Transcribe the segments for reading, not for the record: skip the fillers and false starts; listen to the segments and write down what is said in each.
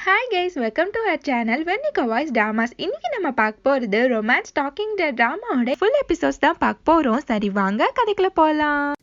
Hi guys, welcome to our channel Vernika voice dramas. இன்னைக்கு நம்ம பார்க்க போகிறது ரொமான்ஸ் டாக்கிங் ட்ராமாவோட ஃபுல் எபிசோட்ஸ் தான் பார்க்க போகிறோம். சரி வாங்க கதைக்குள்ள போகலாம்.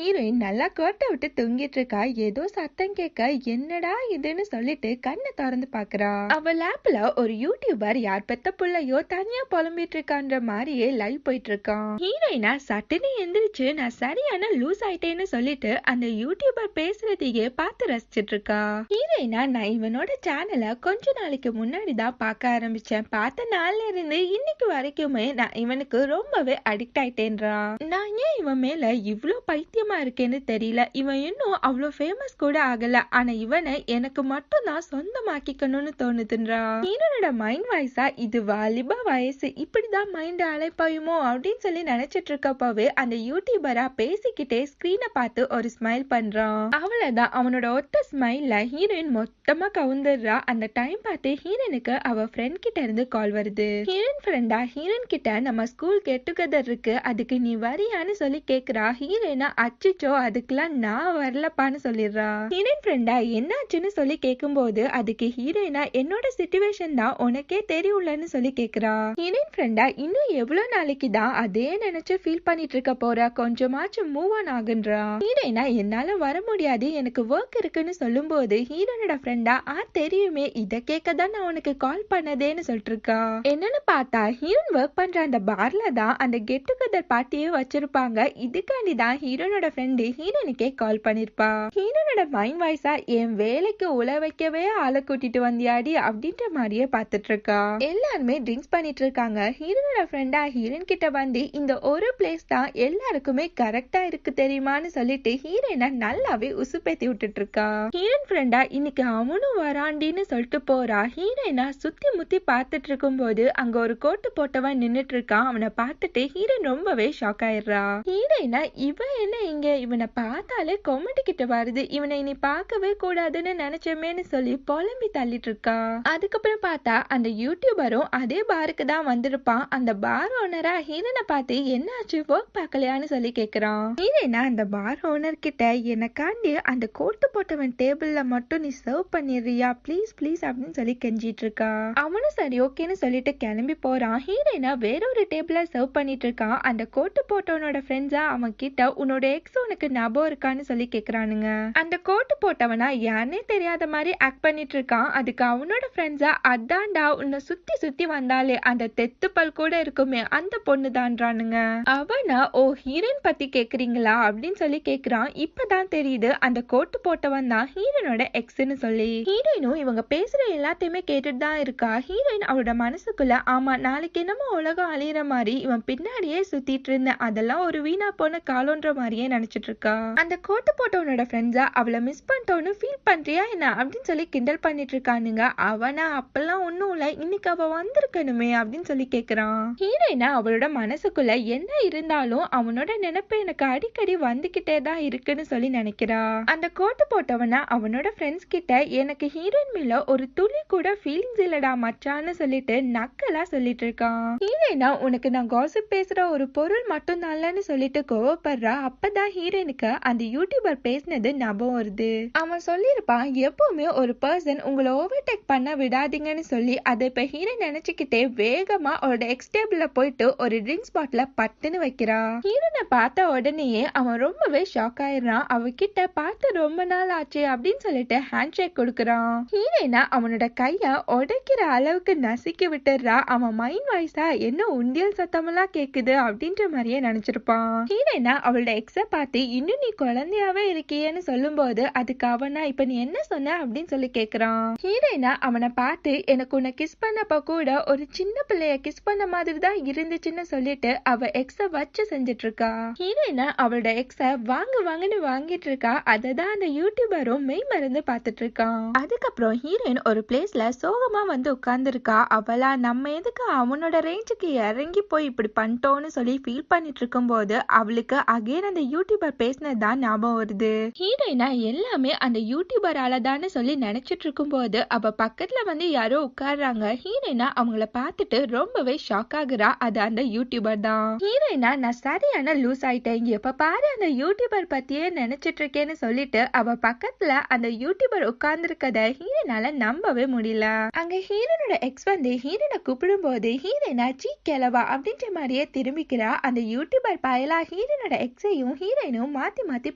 ஹீரோயின் நல்லா கோட்டை விட்டு தூங்கிட்டு இருக்கா. ஏதோ சத்தம் கேட்க என்னடா இதுன்னு சொல்லிட்டு கண்ணை திறந்து பாக்குறா. அவ லேப்ல ஒரு யூடியூபர் யார் பெத்த புள்ளையோ தனியா புலம்பிட்டு இருக்கான்ற மாதிரியே லைவ் போயிட்டு இருக்கான். ஹீரோயினா சட்டுன்னு எந்திரிச்சு நான் சரியான லூஸ் ஆயிட்டேன்னு சொல்லிட்டு அந்த யூடியூபர் பேசுறதையே பார்த்து ரசிச்சிட்டு இருக்கா. ஹீரோயினா நான் இவனோட சேனலை கொஞ்ச நாளைக்கு முன்னாடி தான் பார்க்க ஆரம்பிச்சேன். பார்த்த நாள்ல இருந்து இன்னைக்கு வரைக்குமே நான் இவனுக்கு ரொம்பவே அடிக்ட் ஆயிட்டேன்றா. நான் ஏன் இவன் மேல இவ்ளோ பைத்தியமா இருக்கேன்னு தெரியல. இவன் இன்னும் அவ்வளோ ஃபேமஸ் கூட ஆகல. ஆனா இவனை எனக்கு மட்டும் தான் சொந்தமாக்கிக்கணும்னு தோணுதுன்றா. ஹீரோனோட மைண்ட் வாய்ஸா இது வாலிப வயசு, இப்படிதான் மைண்ட் அலைப்பாயுமோ அப்படின்னு சொல்லி நினைச்சிட்டு இருக்கப்பவே அந்த யூடியூபரா பேசிக்கிட்டே ஸ்கிரீனை பார்த்து ஒரு ஸ்மைல் பண்றான். அவ்வளவுதான், அவனோட ஒத்த ஸ்மைல்ல ஹீரோயின் மொத்தமா கவுந்துடுறா. அந்த டைம் பார்த்து ஹீரோனுக்கு அவ ஃப்ரெண்ட் கிட்ட இருந்து கால் வருது. ஹீரோயின் ஃப்ரெண்டா ஹீரோயின் கிட்ட நம்ம ஸ்கூல் கெட் டுகெதர் இருக்கு, அதுக்கு நீ வரியான்னு சொல்லி கேக்குறா. ஹீரோயினா அச்சிச்சோ அதுக்கெல்லாம் நான் வரலப்பான்னு சொல்லிடுறா. ஹீரோயின் ஃப்ரெண்டா என்னாச்சுன்னு சொல்லி கேட்கும்போது அதுக்கு ஹீரோயினா என்னோட சிச்சுவேஷன் தான் உனக்கே தெரியும்லன்னு சொல்லி கேக்குறா. ஹீரோயின் ஃப்ரெண்டா இன்னும் எவ்வளவு நாளைக்கு தான் அதே நினைச்சு ஃபீல் பண்ணிட்டு இருக்க போறா, கொஞ்சமாச்சும் மூவ் ஆன் ஆகுன்றா. ஹீரோயினா என்னால வர முடியாது, எனக்கு ஒர்க் இருக்குன்னு சொல்லும் போது ஹீரோனோட ஃப்ரெண்டா தெரியுமே, இத கேட்க தான் நான் உனக்கு கால் பண்ணதேன்னு சொல்லிட்டு இருக்கா. என்னன்னு பார்த்தா ஹீரோயின் ஒர்க் பண்ற அந்த பார்ல தான் அந்த கெட் டுகெதர் பார்ட்டியே வச்சிருப்பாங்க. இதுக்காண்டி தான் ஹீரோனோட ஃப்ரெண்டு ஹீரோனுக்கே கால் பண்ணிருப்பா. ஹீரோனோட மைண்ட் வாய்ஸா என் வேலைக்கு உழ வைக்கவே ஆளை கூட்டிட்டு வந்தியாடி அப்படின்ற மாதிரியே பார்த்துட்டு இருக்கா. எல்லாருமே ட்ரிங்க்ஸ் பண்ணிட்டு இருக்காங்க. ஹீரோனோட ஃப்ரெண்டா ஹீரோயின் கிட்ட வந்து இந்த ஒரு பிளேஸ் தான் எல்லாருக்குமே கரெக்டா இருக்கு தெரியுமான்னு சொல்லிட்டு ஹீரோயினை நல்லாவே உசுப்பேத்தி விட்டுட்டு இருக்கா. ஹீரோயின் ஃப்ரெண்டா இன்னைக்கு அவனும் வராண்டின்னு சொல்லிட்டு போறா. ஹீரோயினா சுத்தி முத்தி பார்த்துட்டு இருக்கும் போது அங்க ஒரு கோட்டு போட்டவன் நின்னுட்டு இருக்கான். அவனை பார்த்துட்டு ஹீரோயின் ரொம்பவே ஷாக் ஆயிடுறா. ஹீரோயினா இவன் என்ன இங்க, இவனை பார்த்தாலே கொமட்டி கிட்ட வருது, இவனை இனி பார்க்கவே கூடாதுன்னு நினைச்சமேன்னு சொல்லி புலம்பி தள்ளிட்டு இருக்கா. அதுக்கப்புறம் பார்த்தா அந்த யூடியூபரும் அதே பாருக்கு தான் வந்திருப்பான். அந்த பார் ஓனரா ஹீரோனை பார்த்து என்னாச்சு ஒர்க் பார்க்கலையான்னு சொல்லி கேக்குறான். ஹீரோயினா அந்த பார் ஓனர் கிட்ட எனக்காண்டி அந்த கோட்டு போட்டவன் டேபிள்ல மட்டும் நீ சர்வ் பண்ணிடுறியா ப்ளீஸ் ப்ளீஸ் அப்படின்னு சொல்லி கெஞ்சிட்டு இருக்கா. அவனும் சரி ஓகேன்னு சொல்லிட்டு கிளம்பி போறான். ஹீரோயினா வேறொரு டேபிள சர்வ் பண்ணிட்டு இருக்கான். அந்த கோட்டு போட்டவனோட ஃப்ரெண்ட்ஸா அவன் கிட்ட உன்னோட எக்ஸ் உனக்கு ஞாபகம் இருக்கான்னு சொல்லி கேக்குறானுங்க. அந்த கோட்டு போட்டவனா யாருனே தெரியாத மாதிரி ஆக்ட் பண்ணிட்டு இருக்கான். அதுக்கு அவனோட ஃப்ரெண்ட்ஸா அதான்டா உன்னை சுத்தி சுத்தி வந்தாலே அந்த தெத்துப்பல் கூட இருக்குமே அந்த பொண்ணு தான்றானுங்க. அவனா ஓ ஹீரோயின் பத்தி கேக்குறீங்களா அப்படின்னு சொல்லி கேக்குறான். இப்பதான் தெரியுது அந்த கோட்டு போட்டவன் தான் ஹீரோனோட எக்ஸ்ன்னு சொல்லி. ஹீரோயினும் இவங்க பேசுற எல்லாத்தையுமே கேட்டுட்டு தான் இருக்கா. ஹீரோயின் அவளோட மனசுக்குள்ள ஆமா நாளைக்கு என்னமோ உலகம் அழியிற மாதிரி இவன் பின்னாடியே சுத்திட்டு இருந்தேன், அதெல்லாம் ஒரு வீணா போன காலோன்ற மாதிரியே நினைச்சிட்டு இருக்கா. அந்த கோட்டு போட்டவனோட ஃப்ரெண்ட்ஸா அவளை மிஸ் பண்ணிட்டோன்னு ஃபீல் பண்றியா என்ன அப்படின்னு சொல்லி கிண்டல் பண்ணிட்டு இருக்கானுங்க. அவனா அப்பெல்லாம் ஒண்ணும் இல்ல, இன்னைக்கு அவ வந்திருக்கணுமே அப்படின்னு சொல்லி கேக்குறான். ஹீரோயினா அவளோட மனசுக்குள்ள என்ன இருந்தாலும் அவனோட நினைப்பு எனக்கு அடிக்கடி வந்துகிட்டே தான் இருக்குன்னு சொல்லி நினைக்கிறா. அந்த கோட்டு போட்டவனா அவனோட ஃப்ரெண்ட்ஸ் கிட்ட எனக்கு ஹீரோயின் மேல ஒரு துளி கூட ஃபீலிங்ஸ் இல்லடா மச்சான்னு சொல்லிட்டு நக்கலா சொல்லிட்டு இருக்கான். ஹீரோயினா உனக்கு நான் காசிப் பேசுற ஒரு பொருள் மட்டும் நல்லன்னு சொல்லிட்டு கோவப்படுறா. அப்பதான் ஹீரோயினுக்கு அந்த யூடியூபர் பேசினது ஞாபகம் வருது. அவன் சொல்லியிருப்பான் எப்பவுமே ஒரு பர்சன் உங்களை ஓவர்டேக் பண்ண விடாதீங்கன்னு சொல்லி. அதை இப்ப ஹீரோயின் நினைச்சுக்கிட்டே வேகமா அவளோட எக்ஸ் டேபிள்ல போயிட்டு ஒரு ட்ரிங்க்ஸ் பாட்டில பட்டுன்னு வைக்கிறா. ஹீரோனை பார்த்த உடனேயே அவன் ரொம்பவே ஷாக் ஆயிடுறான். அவகிட்ட பார்த்து ரொம்ப நாள் ஆச்சு அப்படின்னு சொல்லிட்டு ஹேண்ட் ஷேக் கொடுக்கறான். ஹீரோயினா அவனோட கைய உடைக்கிற அளவுக்கு நசுக்கி விட்டுறா. அவன் மைண்ட் வாய்ஸா என்ன உண்டியல் சத்தமெல்லாம் கேக்குது அப்படின்ற மாதிரியே நினைச்சிருப்பான். ஹீரோயினா அவளோட எக்ஸ பார்த்து இன்னும் நீ குழந்தையாவே இருக்கியேன்னு சொல்லும் போது அதுக்கு அவனா இப்ப நீ என்ன சொன்ன அப்படின்னு சொல்லி கேக்குறான். ஹீரோயினா அவனை பார்த்து எனக்கு உன்னை கிஸ் பண்ணப்ப கூட ஒரு சின்ன பிள்ளைய கிஸ் பண்ண மாதிரி தான் இருந்துச்சுன்னு சொல்லிட்டு அவ எக்ஸ வச்சு செஞ்சிட்டு இருக்கா. ஹீரோயினா அவளோட எக்ஸ வாங்குன்னு வாங்கிட்டு இருக்கா. அததான் அந்த யூடியூபரும் மெய் மருந்து பார்த்துட்டு இருக்கான். அதுக்கப்புறம் ஹீரோயின் ஒரு பிளேஸ்ல சோகமா வந்து உட்கார்ந்து இருக்கா. அவளா நம்ம எதுக்கு அவனோட ரேஞ்சுக்கு இறங்கி போய் இப்படி பண்ணிட்டோம்னு சொல்லி ஃபீல் பண்ணிட்டு இருக்கும் போது அவளுக்கு அகைன் அந்த யூடியூபர் பேசினதுதான் ஞாபகம் வருது. ஹீரோயினா எல்லாமே அந்த யூடியூபரால தானே சொல்லி நினைச்சிட்டு இருக்கும் போது அவ பக்கத்துல வந்து யாரோ உட்கார்றாங்க. ஹீரோயினா அவங்கள பார்த்துட்டு ரொம்பவே ஷாக் ஆகுறா. அது அந்த யூடியூபர் தான். ஹீரோயினா நான் சரியான லூஸ் ஆயிட்டேன், எப்ப பாரு அந்த யூடியூபர் பத்தியே நினைச்சிட்டு இருக்கேன்னு சொல்லிட்டு அவ பக்கத்துல அந்த யூடியூபர் உட்கார்ந்துருக்கத ஹீரோயினால நம்பவே முடியல. அங்க ஹீரோனோட எக்ஸ் வந்து ஹீரோனை கூப்பிடும் போது ஹீரோயினா சீ கிளவா அப்படின்ற மாதிரியே திரும்பிக்கிறா. அந்த யூடியூபர் பயலா ஹீரோனோட எக்ஸையும் ஹீரோயினும் மாத்தி மாத்தி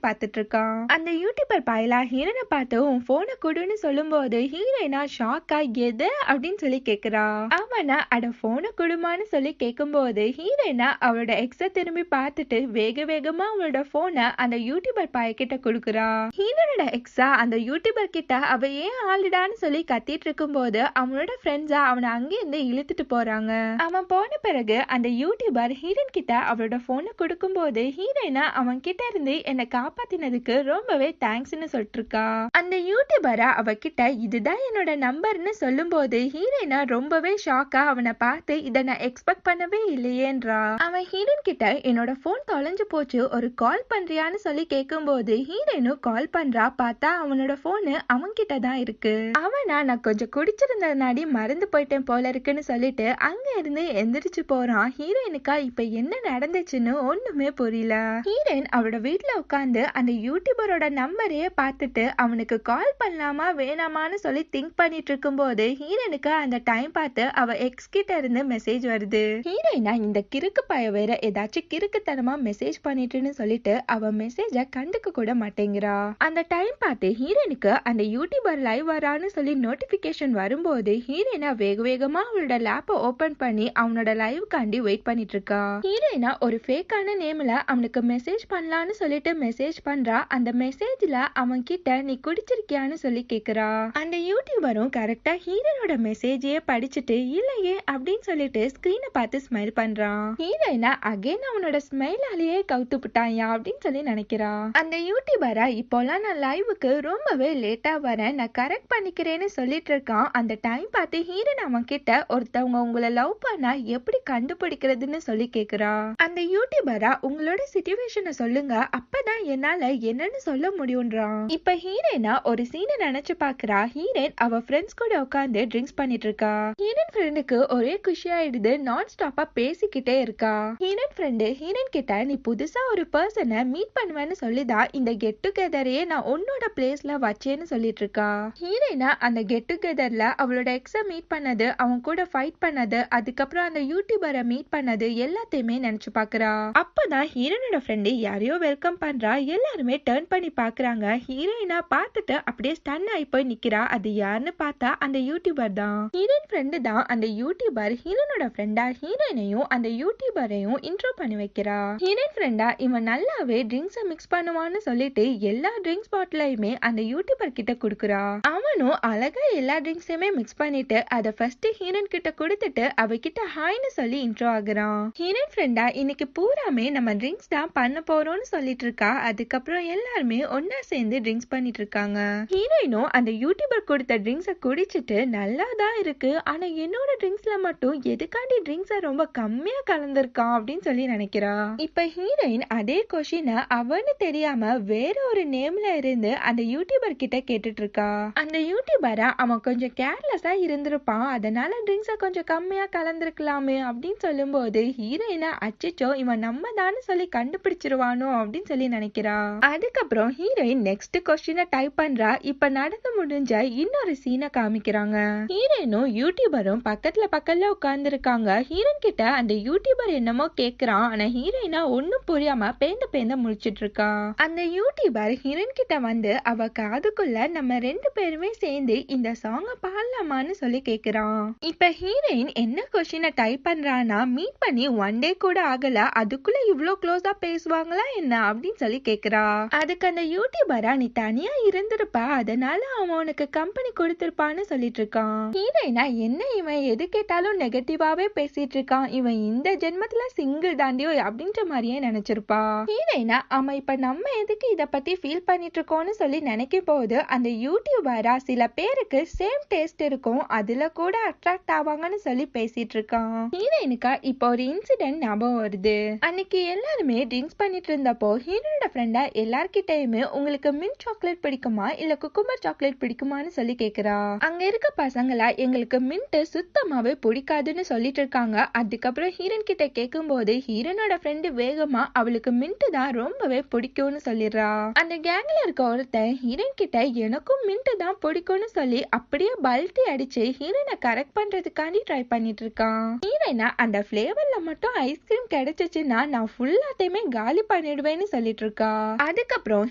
பார்த்துட்டு இருக்கான். அந்த யூடியூபர் பயலா ஹீரோனை பார்த்து உன் போனை கொடுன்னு சொல்லும் போது ஹீரோயினா ஷாக்கா எது அப்படின்னு சொல்லி கேக்குறா. அவனா அட போனை கொடுமான்னு சொல்லி கேட்கும் போது ஹீரோயினா அவளோட எக்ஸ திரும்பி பார்த்துட்டு வேக வேகமா அவளோட போனை அந்த யூடியூபர் பையகிட்ட கொடுக்குறா. ஹீரோனோட எக்ஸா அந்த யூடியூபர் கிட்ட அவ ஏன் ஆளுடான்னு சொல்லி கத்திட்டு இருக்கும் போது அவனோட ஃப்ரெண்ட்ஸா அவனை அங்கிருந்து இழுத்துட்டு போறாங்க. அவன் போன பிறகு அந்த யூடியூபர் ஹீரோயின் கிட்ட அவளோட போனை கொடுக்கும் போது ஹீரோயினா அவன் கிட்ட இருந்து என்னை காப்பாத்தினதுக்கு ரொம்பவே தேங்க்ஸ்னு சொல்லிட்டு இருக்கா. அந்த யூடியூபரா அவகிட்ட இதுதான் என்னோட நம்பர்னு சொல்லும் போது ஹீரோயினா ரொம்பவே ஷாக்கா அவனை பார்த்து இதை நான் எக்ஸ்பெக்ட் பண்ணவே இல்லையேன்றா. அவன் ஹீரோயின் கிட்ட என்னோட போன் தொலைஞ்சு போச்சு, ஒரு கால் பண்றியான்னு சொல்லி கேட்கும் போது ஹீரோயினும் கால் பண்றா. பார்த்தா அவனோட போனு அவன் கிட்ட தான் இருக்கு. அவனா நான் கொஞ்சம் குடிச்சிருந்ததுனாடி மறந்து போயிட்டேன் போல இருக்குன்னு சொல்லிட்டு அங்க இருந்து எந்திரிச்சு போறான். ஹீரோயினுக்கா இப்ப என்ன நடந்துச்சுன்னு ஒண்ணுமே புரியல. ஹீரோயின் அவளோட வீட்டுல உட்காந்து அந்த யூடியூபரோட நம்பரையே பார்த்துட்டு அவனுக்கு கால் பண்ணலாமா வேணாமான்னு சொல்லி திங்க் பண்ணிட்டு இருக்கும் போது ஹீரோயினுக்கு அந்த டைம் பார்த்து அவ எக்ஸ் கிட்ட இருந்து மெசேஜ் வருது. ஹீரோயினா இந்த கிறுக்கு பைய வேற ஏதாச்சும் கிறுக்குத்தனமா மெசேஜ் பண்ணிட்டுன்னு சொல்லிட்டு அவ மெசேஜ கண்டுக்க கூட மாட்டேங்கிறா. அந்த டைம் பார்த்து ஹீரோயினுக்கு அந்த யூடியூபர் லைவ் வரான்னு சொல்லி நோட்டிபிகேஷன் வரும்போது ஹீரோயினா வேக வேகமா அவளோட லேப்ப ஓபன் பண்ணி அவனோட லைவுக்காண்டி வெயிட் பண்ணிட்டு இருக்கா. ஹீரோயினா ஒரு ஃபேக்கான நேம்ல அவனுக்கு மெசேஜ் பண்ணலான்னு சொல்லிட்டு மெசேஜ் பண்றா. அந்த மெசேஜ்ல அவன் கிட்ட நீ குடிச்சிருக்கியான்னு சொல்லி கேக்குறா. அந்த யூடியூபரும் கரெக்டா ஹீரோனோட மெசேஜையே படிச்சுட்டு இல்லையே அப்படின்னு சொல்லிட்டு ஸ்கிரீனை பார்த்து ஸ்மைல் பண்றான். ஹீரோயினா அகைன் அவனோட ஸ்மைலாலேயே கவுத்து விட்டாயா அப்படின்னு சொல்லி நினைக்கிறா. அந்த யூடியூபரா இப்போலாம் நான் லைவுக்கு ரொம்பவே லேட்டா வரேன், நான் கரெக்ட் பண்ணிக்கிறேன்னு சொல்லிட்டு இருக்கான். அந்த டைம் பார்த்து ஹீரோயின் அவன் கிட்ட ஒருத்தவங்க உங்களை லவ் பண்ணா எப்படி கண்டுபிடிக்கிறதுன்னு சொல்லி கேக்குறா. அந்த யூடியூபரா உங்களோட சிச்சுவேஷனை சொல்லுங்க, அப்பதான் என்னால என்னன்னு சொல்ல முடியும்ன்றான். இப்ப ஹீரோயினா ஒரு சீனை நினைச்சு பாக்குறா. ஹீரோயின் அவ ஃப்ரெண்ட்ஸ் கூட உட்காந்து ட்ரிங்க்ஸ் பண்ணிட்டு இருக்கா. ஹீரோயின் ஃப்ரெண்டுக்கு ஒரே குஷி ஆயிடுது, நான் ஸ்டாப்பா பேசிக்கிட்டே இருக்கா. ஹீரோயின் ஃப்ரெண்டு ஹீரோயின் கிட்ட நீ புதுசா ஒரு பர்சனை மீட் பண்ணுவேன்னு சொல்லிதான் இந்த கெட் டுகெதரையே நான் உன்னோட பிளேஸ்ல வச்சேன்னு சொல்லிட்டு இருக்கா. ஹீரோயினா அந்த கெட் டுகெதர்ல அவளோட எக்ஸ மீட் பண்ணது, அவன் கூட ஃபைட் பண்ணது, அதுக்கப்புறம் அந்த யூடியூபரை மீட் பண்ணது எல்லாத்தையுமே நினைச்சு பாக்குறா. அப்பதான் ஹீரோயினோட ஃப்ரெண்டு யாரையோ வெல்கம் பண்றா. எல்லாருமே டர்ன் பண்ணி பாக்குறாங்க. ஹீரோயினா பார்த்துட்டு அப்படியே ஸ்டன் ஆகி போய் நிக்கிறா. அது யாருன்னு பார்த்தா அந்த யூடியூபர் தான். ஹீரோயின் ஃப்ரெண்டு தான் அந்த யூடியூபர். ஹீரோயினோட ஃப்ரெண்டா ஹீரோயினையும் அந்த யூடியூபரையும் இன்ட்ரோ பண்ணி வைக்கிறா. ஹீரோயின் ஃப்ரெண்டா இவன் நல்லாவே ட்ரிங்க்ஸை மிக்ஸ் பண்ணுவான்னு சொல்லிட்டு எல்லா ட்ரிங்க்ஸ் பாட்டிலையுமே அந்த யூடியூபர் கிட்ட கொடுக்குறா. அவனும் அழகா எல்லா ட்ரிங்க்ஸையுமே மிக்ஸ் பண்ணிட்டு அதை ஃபர்ஸ்ட் ஹீரோயின் கிட்ட கொடுத்துட்டு அவகிட்ட ஹாய்னு சொல்லி இன்ட்ரோ ஆகுறான். ஹீரோயின் ஃப்ரெண்டா இன்னைக்கு பூராமே நம்ம ட்ரிங்க்ஸ் தான் பண்ண போறோம்னு சொல்லிட்டு இருக்கா. அதுக்கப்புறம் எல்லாருமே ஒன்னா சேர்ந்து ட்ரிங்க்ஸ் பண்ணிட்டு இருக்காங்க. ஹீரோயினும் அந்த யூடியூபர் கொடுத்த ட்ரிங்க்ஸை குடிச்சிட்டு நல்லா தான் இருக்கு, ஆனா என்னோட ட்ரிங்க்ஸ்ல மட்டும் எதுக்காண்டி ட்ரிங்க்ஸை ரொம்ப கம்மியா கலந்துருக்கான் அப்படின்னு சொல்லி நினைக்கிறா. இப்ப ஹீரோயின் அதே கொஷினை அவன்னு தெரியாம வேற ஒரு நேம்ல இருந்து அந்த யூடியூபர் கிட்ட கேட்டுட்டு இருக்கா. அந்த யூடியூபரா அவன் கொஞ்சம் கேர்லெஸ்ஸா இருந்திருப்பான், அதனால ட்ரிங்க்ஸை கொஞ்சம் கம்மியா கலந்துருக்கலாமே அப்படின்னு சொல்லும் போது ஹீரோயினா அச்சச்சோ இவன் நம்ம தானு சொல்லி கண்டுபிடிச்சிருவானோ அப்படின்னு சொல்லி நினைக்கிறா. அதுக்கப்புறம் ஹீரோயின் நெக்ஸ்ட் கொஸ்டினை டைப் பண்றா. இப்ப நடந்து முடிஞ்ச இன்னொரு சீனை காமிக்கிறாங்க. ஹீரோயினும் யூடியூபரும் பக்கத்துல உட்கார்ந்து இருக்காங்க. ஹீரோயின் கிட்ட அந்த யூடியூபர் என்னமோ கேக்குறான். ஆனா ஹீரோயினா ஒன்னும் புரியாம பேந்த முழிச்சிட்டு இருக்கா. அந்த யூடியூபர் ஹீரோயின் கிட்ட வந்து அவ காதுக்குள்ள நம்ம ரெண்டு பேருமே சேர்ந்து இந்த சாங்க பாடலாமான்னு சொல்லி கேக்குறான். இப்ப ஹீரோயின் என்ன கொஸ்டினை டைப் பண்றானா, மீட் பண்ணி ஒன் டே கூட ஆகல, அதுக்குள்ள இவ்ளோ க்ளோஸா பேசுவாங்களா என்ன அப்படின்னு சொல்லி கேக்குறா. அதுக்கு அந்த யூடியூபரா நீ தனியா இருந்திருப்பா, அதனால அவன் உனக்கு கம்பெனி கொடுத்திருப்பான்னு சொல்லிட்டு இருக்கான். ஹீரோயினா என்ன இவன் எது கேட்டாலும் நெகட்டிவாவே பேசிட்டு இருக்கான், இவன் இந்த ஜென்மத்துல சிங்கிள் தாண்டியோ அப்படின்ற மாதிரியே நினைச்சிருப்பா. ஹீரோயினா ஆமா இப்ப நம்ம எதுக்கு இத பத்தி ஃபீல் பண்ணிட்டு இருக்கோம்னு சொல்லி நினைக்கும் போது அந்த யூடியூபரா சில பேருக்கு சேம் டேஸ்ட் இருக்கும், அதுல கூட அட்ராக்ட் ஆவாங்கன்னு சொல்லி பேசிட்டு இருக்கான். ஹீரோயினுக்கா இப்போ ஒரு இன்சிடென்ட் ஞாபகம் வருது. அன்னைக்கு எல்லாருமே ட்ரிங்க்ஸ் பண்ணிட்டு பேசிட்டு இருந்தப்போ ஹீரோனோட ஃப்ரெண்டா எல்லார்கிட்டயுமே உங்களுக்கு மின்ட் சாக்லேட் பிடிக்குமா இல்ல குக்கும்பர் சாக்லேட் பிடிக்குமான்னு சொல்லி கேக்குறா. அங்க இருக்க பசங்களா எங்களுக்கு மின்ட் சுத்தமாவே பிடிக்காதுன்னு சொல்லிட்டு இருக்காங்க. அதுக்கப்புறம் ஹீரோன் கிட்ட கேட்கும் போது ஹீரோனோட ஃப்ரெண்டு வேகமா அவளுக்கு மின்ட் தான் ரொம்பவே பிடிக்கும்னு சொல்லிடுறா. அந்த கேங்ல இருக்க ஒருத்தன் ஹீரோன் கிட்ட எனக்கும் மின்ட் தான் பிடிக்கும்னு சொல்லி அப்படியே பல்ட்டி அடிச்சு ஹீரோனை கரெக்ட் பண்றதுக்காண்டி ட்ரை பண்ணிட்டு இருக்கான். ஹீரோனா அந்த பிளேவர்ல மட்டும் ஐஸ்கிரீம் கிடைச்சிச்சுன்னா நான் ஃபுல்லாத்தையுமே காலி பண்ணிடுவேன்னு சொல்லிட்டு இருக்கா. அதுக்கப்புறம்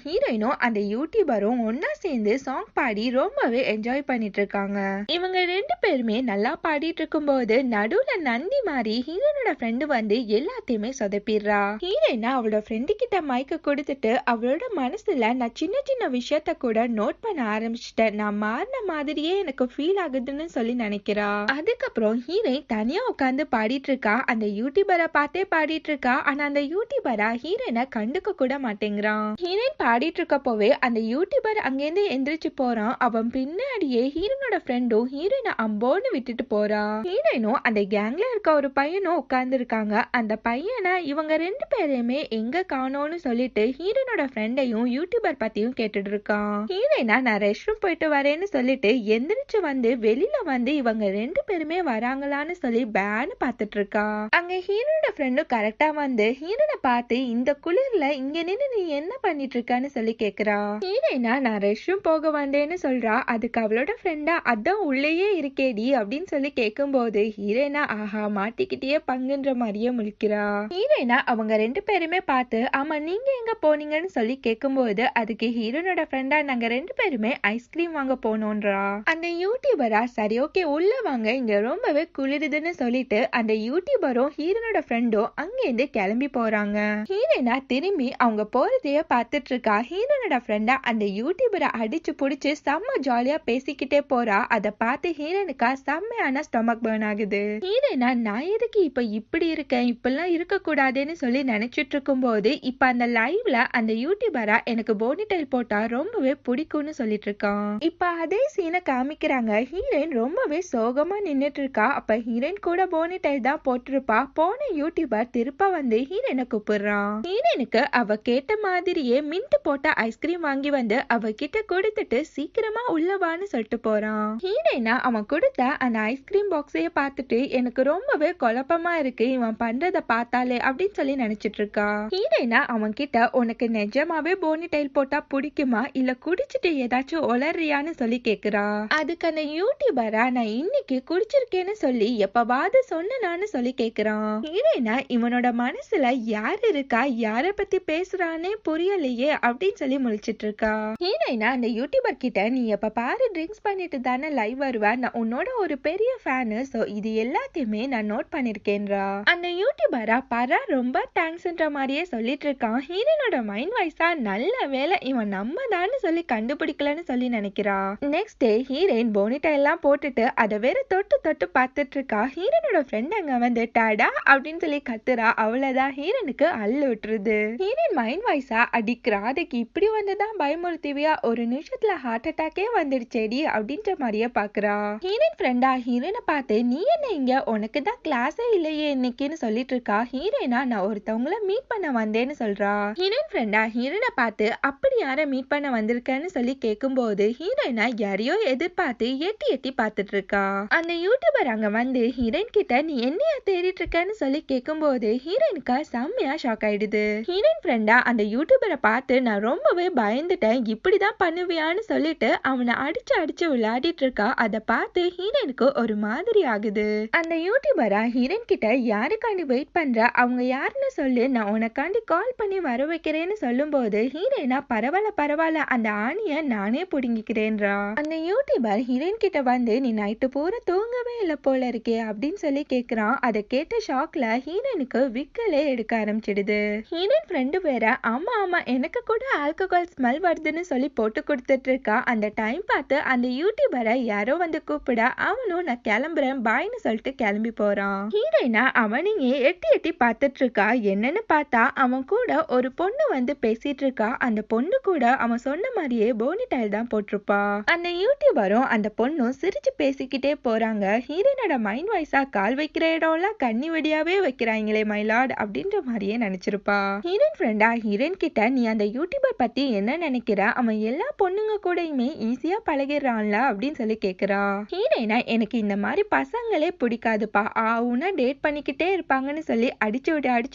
ஹீரோயினும் அந்த யூடியூபரும் ஒன்னா சேர்ந்து சாங் பாடி ரொம்பவே என்ஜாய் பண்ணிட்டு இருக்காங்க. இவங்க ரெண்டு பேருமே நல்லா பாடிட்டு இருக்கும் போது நடுவுல நந்தி மாதிரி ஹீரோனோட ஃப்ரெண்டு வந்து எல்லாத்தையுமே சொதப்பிடுறா. ஹீரோயினா அவளோட ஃப்ரெண்டு கிட்ட மைக்க கொடுத்துட்டு அவளோட மனசுல நான் சின்ன சின்ன விஷயத்த கூட நோட் பண்ண ஆரம்பிச்சிட்டேன், நான் மாறின மாதிரியே எனக்கு ஃபீல் ஆகுதுன்னு சொல்லி நினைக்கிறா. அதுக்கப்புறம் ஹீரோயின் தனியா உட்காந்து பாடிட்டு இருக்கா. அந்த யூடியூபரை பார்த்தே பாடிட்டு இருக்கா. ஆனா அந்த யூடியூபரா ஹீரோயினை கண்டுக்க கூட மாட்டேங்கிறான். ஹீரோயின் பாடிட்டு இருக்கப்போவே அந்த யூடியூபர் அங்கேருந்து எந்திரிச்சு போறான். அவன் பின்னாடியே ஹீரோனோட ஃப்ரெண்டும் ஹீரோயினை அம்போன்னு விட்டுட்டு போறா. ஹீரோயினும் அந்த கேங்ல இருக்க ஒரு பையனும் உட்கார்ந்து இருக்காங்க. அந்த பையனை இவங்க ரெண்டு பேரையுமே எங்க காணோம்னு சொல்லிட்டு ஹீரோனோட ஃப்ரெண்டையும் யூடியூபர் பத்தியும் கேட்டுட்டு இருக்கான். ஹீரோயினா நான் ரெஸ்ட் ரூம் போயிட்டு வரேன்னு சொல்லிட்டு எந்திரிச்சு வந்து வெளியில வந்து இவங்க ரெண்டு பேருமே வராங்களான்னு சொல்லி பேன்னு பாத்துட்டு இருக்கா. அங்க ஹீரோனோட ஃப்ரெண்டும் கரெக்டா வந்து ஹீரோனை பார்த்து இந்த குளிர்ல இங்க நின்னு நீ என்ன பண்ணிட்டு இருக்கான்னு சொல்லி கேக்குறா. ஹீரோயினா நான் ரெஸ்ட் ரூம் போக வந்தேன்னு சொல்றா. அதுக்கு அவளோட ஃப்ரெண்டா அதான் உள்ளேயே இருக்கேடி அப்படின்னு சொல்லி கேட்கும் போது ஹீரோயினா ஆஹா மாட்டிக்கிட்டே பங்குன்ற மாதிரியே முழிக்கிறா. ஹீரோயினா அவங்க ரெண்டு பேருமே பார்த்து ஆமா நீங்க எங்க போனீங்கன்னு சொல்லி கேட்கும்போது அதுக்கு ஹீரோனோட ஃப்ரெண்டா நாங்க ரெண்டு பேருமே ஐஸ்கிரீம் வாங்க போனோன்றா. அந்த யூடியூபரா சரி ஓகே உள்ள வாங்க இங்க ரொம்பவே குளிருதுன்னு சொல்லிட்டு அந்த யூடியூபரும் ஹீரோனோட ஃப்ரெண்டும் அங்கேருந்து கிளம்பி போறாங்க. ஹீரோயினா திரும்பி அவங்க போறதையே பார்த்துட்டு இருக்கா. ஹீரோனோட ஃப்ரெண்டா அந்த யூடியூபரை அடிச்சு புடிச்சு செம்ம ஜாலியா பேசிக்கிட்டே போறா. அதை பார்த்து ஹீரோனுக்கா செம்மையான ஸ்டொமக் பர்ன் ஆகுது. ஹீரோயினா நான் எதுக்கு இப்ப இப்படி இருக்கேன், இப்பெல்லாம் இருக்க கூடாதுன்னு சொல்லி நினைச்சிட்டு இருக்கும் போது இப்ப அந்த லைவ்ல அந்த யூடியூபரா எனக்கு போனிடைல் போட்டா ரொம்பவே பிடிக்கும்னு சொல்லிட்டு இருக்கான். இப்ப அதே சீனை காமிக்கிறாங்க. ஹீரோயின் ரொம்பவே சோகமா நின்னுட்டு இருக்கா. அப்ப ஹீரோயின் கூட போனிடைல் தான் போட்டிருப்பா. போன யூடியூபர் திருப்ப வந்து ஹீரோயினை கூப்பிடுறான். ஹீரோயினுக்கு அவ கேட்ட மாதிரியே மின்ட் போட்ட ஐஸ்கிரீம் வாங்கி வந்து அவ கிட்ட கொடுத்துட்டு சீக்கிரமா உள்ளவான்னு சொல்லிட்டு போறான். ஹீரோயினா அவன் கொடுத்த அந்த ஐஸ்கிரீம் பாக்ஸையே பார்த்துட்டு எனக்கு ரொம்பவே குழப்பமா இருக்கு இவன் பண்றத பார்த்தாலே அப்படின்னு சொல்லி நினைச்சிட்டு இருக்கா. ஹீரோயினா அவன் கிட்ட உனக்கு நிஜமாவே போனிடைல் போட்டா பிடிக்குமா இல்ல குடிச்சிட்டு ஏதாச்சும் ஒளறியான்னு சொல்லி கேக்குறா. அதுக்கு அந்த யூடியூபரா நான் இன்னைக்கு குடிச்சிருக்கேன்னு சொல்லி எப்பவாவது சொன்னான்னு சொல்லி கேக்குறான். ஹீரோயினா இவனோட மனசுல யார் இருக்கா யார பத்தி பேசுறானே புரியலையே அப்படின்னு சொல்லி முழிச்சிட்டு இருக்கா. ஹீரோயினா அந்த யூடியூபர் கிட்ட நீ எப்ப பாரு ட்ரிங்க்ஸ் பண்ணிட்டு தானே லைவ் வருவ, நான் உன்னோட ஒரு பெரிய ஃபேனு, சோ இது எல்லாத்தையுமே நான் நோட் பண்ணிருக்கேன்றா. அந்த யூடியூபரா பரா ரொம்ப தேங்க்ஸ்ன்ற மாதிரியே சொல்லிட்டு இருக்கான். ஹீரோனோட மைண்ட் வைஸா நல்ல வேலை இவன் நம்ம தான்னு சொல்லி கண்டுபிடிக்கலன்னு சொல்லி நினைக்கிறா. நெக்ஸ்ட் டே ஹீரோயின் போனிட்டா எல்லாம் போட்டுட்டு அதை வேற தொட்டு தொட்டு பார்த்துட்டு இருக்கா. ஹீரோனோட ஃப்ரெண்ட் அங்க வந்து டாடா அப்படின்னு சொல்லி கத்துறா. அவ்வளவுதான் ஹீரோனுக்கு அள்ளு விட்டுருது. ஹீரோயின் மைண்ட் வைஸா அடிக்கிறா. அதுக்கு இப்படி வந்துதான் பயமுறுத்திவியா, ஒரு நிமிஷத்துல ஹார்ட் அட்டாக்கே வந்துடுச்சேடி அப்படின்ற மாதிரியே பாக்குறா. ஹீரோயின் ஃப்ரெண்டா ஹீரோயினை பார்த்து நீ என்ன இங்க, உனக்கு தான் கிளாஸே இல்லையே இன்னைக்குன்னு சொல்லிட்டு இருக்கா. ஹீரோயினா நான் ஒருத்தவங்கள மீட் பண்ண வந்தேன்னு சொல்றா. ஹீரோயின் ஃப்ரெண்டா ஹீரோயினை பார்த்து அப்படி யார மீட் பண்ண வந்திருக்கேன்னு சொல்லி கேட்கும் போது ஹீரோயினா யாரையோ எதிர்பார்த்து எட்டி எட்டி பார்த்துட்டு இருக்கா. அந்த யூடியூபர் அங்க வந்து ஹீரோயின் கிட்ட நீ என்னையா தேடிட்டு இருக்கேன்னு சொல்லி கேட்கும் போது ஹீரோயினுக்கா செம்மையா ஷாக் ஆயிடுது. ஹீரோயின் ஃப்ரெண்டா அந்த யூடியூபரை பார்த்து நான் ரொம்பவே பயந்துட்டேன், இப்படிதான் பண்ணுவியான்னு சொல்லிட்டு அவனை அடிச்சு அடிச்சு விளையாடிட்டு இருக்கா. அதை பார்த்து ஹீரோயினுக்கு ஒரு மாதிரி ஆகுது. அந்த யூடியூபரா ஹீரோயின் கிட்ட யாருக்காண்டி வெயிட் பண்ற, அவங்க யாருன்னு சொல்லு, நான் உனக்காண்டி கால் பண்ணி வர வைக்கிறேன்னு சொல்லும் போது ஹீரோயினா பரவாயில்ல பரவாயில்ல அந்த ஆணிய நானே புடுங்கிக்கிறேன்றா. அந்த யூடியூபர் ஹீரோயின் கிட்ட வந்து நீ நைட்டு பூரா தூங்கவே இல்லை போல இருக்கே அப்படின்னு சொல்லி கேக்குறான். அதை கேட்ட ஷாக்ல ஹீரோயினுக்கு விக்கலே எடுக்க ஆரம்பிச்சிடுது. ஹீரோயின் ஃப்ரெண்டு வேற ஆமா ஆமா எனக்கு கூட ஆல்கஹால் ஆல்கஹால் ஸ்மெல் வருதுன்னு சொல்லி போட்டு கொடுத்துட்டு இருக்கா. அந்த டைம் பார்த்து அந்த யூடியூபரை யாரோ வந்து கூப்பிட அவனும் நான் கிளம்புறேன் பாய்னு சொல்லிட்டு கிளம்பி போறான். ஹீரோயினா அவனையே எட்டி எட்டி பார்த்துட்டு இருக்கா. என்னன்னு பார்த்தா அவன் கூட ஒரு பொண்ணு வந்து பேசிட்டு இருக்கா. அந்த பொண்ணு கூட அவன் சொன்ன மாதிரியே போனி டைல் தான் போட்டிருப்பா. அந்த யூடியூபரும் அந்த பொண்ணும் சிரிச்சு பேசிக்கிட்டே போறாங்க. ஹீரோயினோட மைண்ட் வாய்ஸா கால் வைக்கிற இடம்லாம் கண்ணி வெடியாவே வைக்கிறாங்களே மைலாட் அப்படின்ற மாதிரியே நினைச்சிருப்பா. ஹீரோயின் ஃப்ரெண்டா ஹீரோயின் கிட்ட நீ அந்த யூடியூபர் பத்தி என்ன நினைக்கிற, அவன் எல்லா பொண்ணுங்க கூடயுமே ஈஸியா பழகிடுறான்ல அப்படின்னு சொல்லி கேக்குறா. ஹீரோயினா எனக்கு இந்த மாதிரி பசங்களே பிடிக்காதுப்பா, ஆவுன்னா டேட் பண்ணிக்கிட்டே இருப்பாங்கன்னு சொல்லி அடிச்சு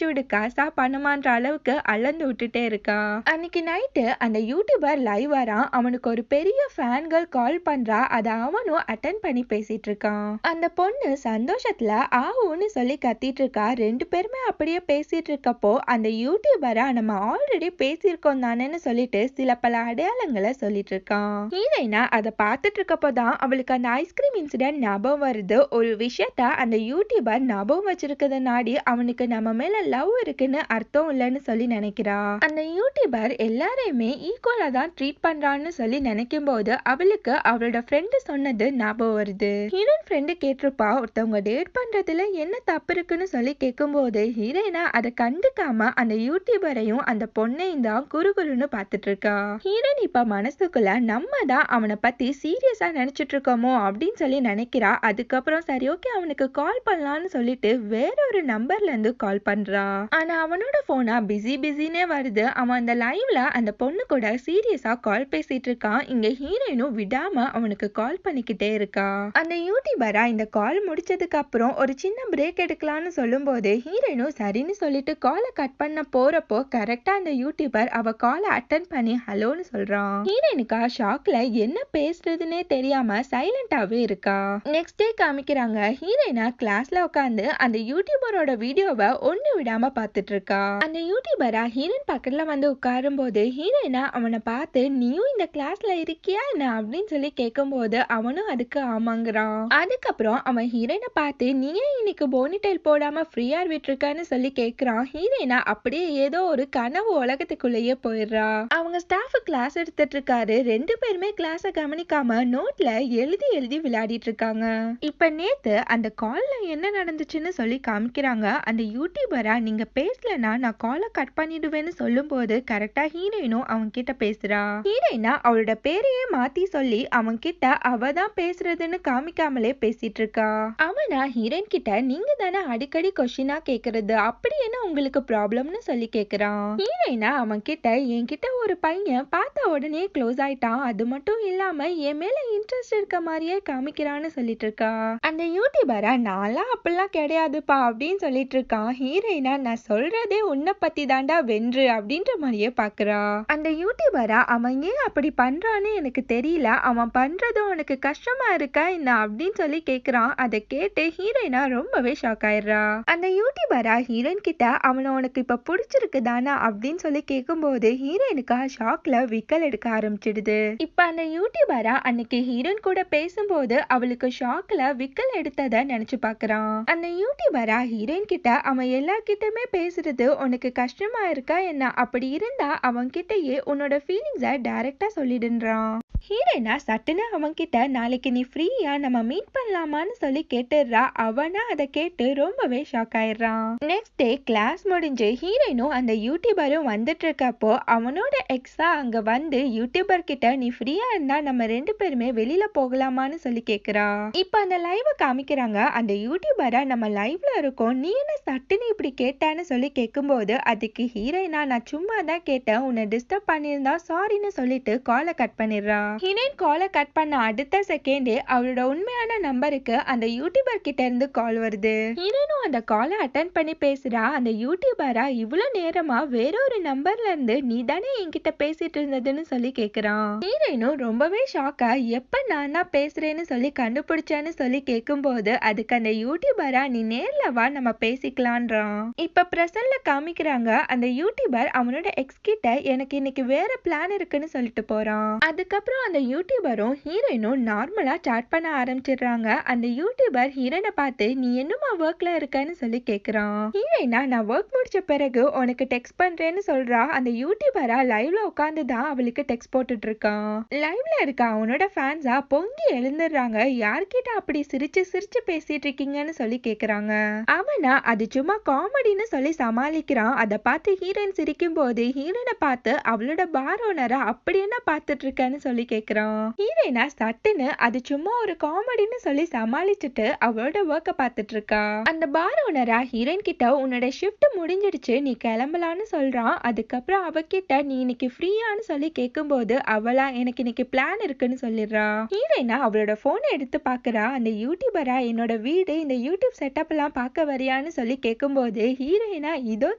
விடு காசா பண்ணுமான்ற அளவுக்கு அளந்து விட்டுட்டே இருக்கா. அன்னைக்கு நைட்டு அந்த யூடியூபர் லைவ் வரான். அவனுக்கு ஒரு பெரிய ஃபேன்கள் கால் பண்றா. அதை அவனும் அட்டென்ட் பண்ணி பேசிட்டு இருக்கான். அந்த பொண்ணு சந்தோஷத்துல ஆவுன்னு சொல்லி கத்திட்டு இருக்கா. ரெண்டு பேருமே அப்படியே பேசிட்டு இருக்கப்போ அந்த யூடியூபரா நம்ம ஆல்ரெடி பேசியிருக்கோம் தானேன்னு சொல்லிட்டு சில பல அடையாளங்களை சொல்லிட்டு இருக்கான். ஹீரோயினா அதை பார்த்துட்டு இருக்கப்போ தான் அவளுக்கு அந்த ஐஸ்கிரீம் இன்சிடென்ட் ஞாபகம் வருது. ஒரு விஷயத்த அந்த யூடியூபர் ஞாபகம் வச்சிருக்கிறதுனாடி அவனுக்கு நம்ம மேல லவ் இருக்குன்னு அர்த்தம் இல்லைன்னு சொல்லி நினைக்கிறா. அந்த யூடியூபர் எல்லாரையுமே ஈக்குவலா தான் ட்ரீட் பண்றான்னு சொல்லி நினைக்கும் போது அவளுக்கு அவளோட ஃப்ரெண்டு சொன்னது ஞாபகம் வருது. ஹீரோயின் ஃப்ரெண்டு கேட்டிருப்பா ஒருத்தவங்க டேட் பண்றதுல என்ன தப்பு இருக்குன்னு சொல்லி கேட்கும் போது ஹீரோயினா அதை கண்டுக்காம அந்த யூடியூபரையும் அந்த பொண்ணையும் தான் குறுகுறுன்னு பார்த்துட்டு இருக்கா. ஹீரோயின் இப்ப மனசுக்குள்ள நம்ம தான் அவனை பத்தி சீரியஸா நினைச்சிட்டு இருக்கோமோ அப்படின்னு சொல்லி நினைக்கிறா. அதுக்கப்புறம் சரி ஓகே அவனுக்கு கால் பண்ணலாம்னு சொல்லிட்டு வேற ஒரு நம்பர்ல இருந்து கால் பண்றா. ஆனா அவனோட போனா பிஸினே வருது. அவன் அந்த லைவ்ல அந்த பொண்ணு கூட சீரியஸா கால் பேசிட்டு இருக்கான். இங்க ஹீரோயினும் விடாம அவனுக்கு கால் பண்ணிக்கிட்டே இருக்கா. அந்த யூடியூபரா இந்த கால் முடிச்சதுக்கு அப்புறம் ஒரு சின்ன பிரேக் எடுக்கலாம்னு சொல்லும் போது ஹீரோயினும் சரின்னு சொல்லிட்டு காலை கட் பண்ண போறப்போ கரெக்டா அந்த யூடியூபர் அவ காலை அட்டன் பண்ணி ஹலோன்னு சொல்றான். ஹீரோயினுக்கா ஷாக்ல என்ன பேசுறதுன்னே தெரியாம சைலண்டாவே இருக்கா. நெக்ஸ்ட் டே காமிக்கிறாங்க. ஹீரோயினா கிளாஸ்ல உட்காந்து அந்த யூடியூபரோட வீடியோவை ஒண்ணு விடாம பார்த்துட்டு இருக்கா. அந்த யூடியூபரா ஹீரோயின் பக்கத்துல வந்து உட்காரும் போது ஹீரோயினா அவனை பார்த்து நீயும் இந்த கிளாஸ்ல இருக்கியா என்ன அப்படின்னு சொல்லி கேட்கும் போது அவனும் அதுக்கு ஆமாங்கிறான். அதுக்கப்புறம் அவன் ஹீரோயினை பார்த்து நீ ஏன் இன்னைக்கு போனிடைல் போடாம ஃப்ரீயா விட்டுருக்கான்னு சொல்லி கேட்கிறான். ஹீரோயினா அப்படியே ஏதோ ஒரு கனவு உலகத்துக்குள்ளேயே போயிடுறா. அவங்க ஸ்டாஃப் கிளாஸ் எடுத்துட்டு இருக்காரு. ரெண்டு பேருமே கிளாஸ கவனிக்காம நோட்ல எழுதி விளையாடிட்டு இருக்காங்க. இப்ப நேத்து அந்த கால்ல என்ன நடந்துச்சுன்னு சொல்லி காமிக்கிறாங்க. அந்த யூடியூபரா நீங்க பேசலனா நான் காலை கட் பண்ணிடுவேன்னு சொல்லும் போது கரெக்டா ஹீரோயினும் அவன் கிட்ட பேசுறா. ஹீரோயினா அவளோட பேரையே மாத்தி சொல்லி அவன் கிட்ட அவ தான் பேசுறதுன்னு காமிக்காமலே பேசிட்டு இருக்கா. அவனா ஹீரோயின் கிட்ட நீங்க தானே அடிக்கடி கொஸ்டினா கேக்குறது, அப்படி என்ன உங்களுக்கு ப்ராப்ளம்னு சொல்லி கேக்குறான். ஹீரோயினா அவன் கிட்ட என்கிட்ட ஒரு பையன் பார்த்த உடனே க்ளோஸ் ஆயிட்டான், அது மட்டும் இல்லாம என் மேல இன்ட்ரெஸ்ட் இருக்க மாதிரியே காமிக்கிறான்னு சொல்லிட்டு இருக்கா. அந்த யூடியூபரா நான்லாம் அப்படிலாம் கிடையாதுப்பா அப்படின்னு சொல்லிட்டு இருக்கான். ஹீரோயினா நான் சொல்றதே உன்னை பத்தி தாண்டா வென்று அப்படின்ற மாதிரியே பாக்குறா. அந்த யூடியூபரா அவன் ஏன் அப்படி பண்றான்னு எனக்கு தெரியல, அவன் பண்றது உனக்கு கஷ்டமா இருக்கா என்ன அப்படின்னு சொல்லி கேக்குறான். அதை கேட்டு ஹீரோயினா ரொம்பவே ஷாக் ஆயிடுறா. அந்த யூடியூபரா ஹீரோயின் கிட்ட அவனை உனக்கு இப்ப பிடிச்சிருக்கு தானா அப்படின்னு சொல்லி கேட்கும் போது ஹீரோயினுக்கா ஷாக்ல விக்கல் எடுக்க ஆரம்பிச்சிடுது. இப்ப அந்த யூடியூபரா அன்னைக்கு ஹீரோயின் கூட பேசும்போது அவளுக்கு ஷாக்ல விக்கல் எடுத்தத நினைச்சு பாக்குறான். அந்த யூடியூபரா ஹீரோயின் கிட்ட அவன் எல்லார்கிட்டயுமே பேசுறது உனக்கு கஷ்டமா இருக்கா என்ன, அப்படி இருந்தா அவன் கிட்டயே உன்னோட ஃபீலிங்ஸை டைரக்டா சொல்லிடுன்றான். ஹீரோயினா சட்டுன்னு அவன் கிட்ட நாளைக்கு நீ ஃப்ரீயா நம்ம மீட் பண்ணலாமான்னு சொல்லி கேட்டுடுறா. அவனா அதை கேட்டு ரொம்பவே ஷாக் ஆயிடுறான். நெக்ஸ்ட் டே கிளாஸ் முடிஞ்சு ஹீரோயினும் அந்த யூடியூபரும் வந்துட்டு இருக்கப்போ அவனோட எக்ஸா அங்க வந்து யூடியூபர் கிட்ட நீ ஃப்ரீயா இருந்தா நம்ம ரெண்டு பேருமே வெளியில போகலாமான்னு சொல்லி கேக்குறா. இப்ப அந்த லைவ காமிக்கிறாங்க. அந்த யூடியூபரா நம்ம லைவ்ல இருக்கோம், நீ என்ன சட்டுன்னு இப்படி கேட்டான்னு சொல்லி கேட்கும்போது அதுக்கு ஹீரோயினா நான் சும்மா தான் கேட்டேன், உன்னை டிஸ்டர்ப் பண்ணியிருந்தா சாரின்னு சொல்லிட்டு காலை கட் பண்ணிடுறா. ஹீரோயின் காலை கட் பண்ண அடுத்த செகண்டே அவளோட உண்மையான நம்பருக்கு அந்த யூடியூபர் கிட்ட இருந்து கால் வருது. ஹீரோயினும் அந்த காலை அட்டென்ட் பண்ணி பேசுறா. அந்த யூடியூபரா இவ்வளவு நேரமா வேற ஒரு நம்பர்ல இருந்து நீ தானே என்கிட்ட பேசிட்டு இருந்ததுன்னு சொல்லி கேக்குறான். ஹீரோயினும் ரொம்பவே ஷாக்கா எப்ப நான் தான் பேசுறேன்னு சொல்லி கண்டுபிடிச்சேன்னு சொல்லி கேட்கும்போது அதுக்கு அந்த யூடியூபரா நீ நேர்ல வா நம்ம பேசிக்கலான்றான். இப்ப பிரசன்ட்ல காமிக்கிறாங்க. அந்த யூடியூபர் அவனோட எக்ஸ் கிட்ட எனக்கு இன்னைக்கு வேற பிளான் இருக்குன்னு சொல்லிட்டு போறான். அதுக்கப்புறம் அந்த யூடியூபரும் ஹீரோயினும் நார்மலா சாட் பண்ண ஆரம்பிச்சிடுறாங்க. அந்த யூடியூபர் ஹீரோயினை பார்த்து நீ என்னமா ஒர்க்ல இருக்கன்னு சொல்லி கேக்குறான். ஹீரோயினா நான் ஒர்க் முடிச்ச பிறகு உனக்கு டெக்ஸ்ட் பண்றேன்னு சொல்றா. அந்த யூடியூபரா லைவ்ல உட்காந்து தான் அவளுக்கு டெக்ஸ்ட் போட்டுட்டு இருக்கான். லைவ்ல இருக்க அவனோட ஃபேன்ஸா பொங்கி எழுந்துடுறாங்க. யார்கிட்ட அப்படி சிரிச்சு சிரிச்சு பேசிட்டு இருக்கீங்கன்னு சொல்லி கேக்குறாங்க. அவனா அது சும்மா காமெடின்னு சொல்லி சமாளிக்கிறான். அதை பார்த்து ஹீரோயின் சிரிக்கும் போது ஹீரோயினை பார்த்து அவளோட பார் ஓனரா அப்படி என்ன பார்த்துட்டு இருக்கன்னு சொல்லி கேக்குறான். ஹீரோயினா சட்டுன்னு அது சும்மா ஒரு காமெடின்னு சொல்லி சமாளிச்சுட்டு அவளோட ஒர்க்க பார்த்துட்டு இருக்கா. அந்த பார் ஓனரா ஹீரோயின் கிட்ட உன்னோட ஷிஃப்ட் முடிஞ்சிடுச்சு, நீ கிளம்பலான்னு சொல்றான். அதுக்கப்புறம் அவகிட்ட நீ இன்னைக்கு ஃப்ரீயான்னு சொல்லி கேட்கும்போது அவளா எனக்கு இன்னைக்கு பிளான் இருக்குன்னு சொல்லிடுறா. ஹீரோயினா அவளோட போனை எடுத்து பாக்குறா. அந்த யூடியூபரா என்னோட வீடு இந்த யூடியூப் செட்டப் எல்லாம் பார்க்க வரியான்னு சொல்லி கேட்கும்போது ஹீரோயினா இதோ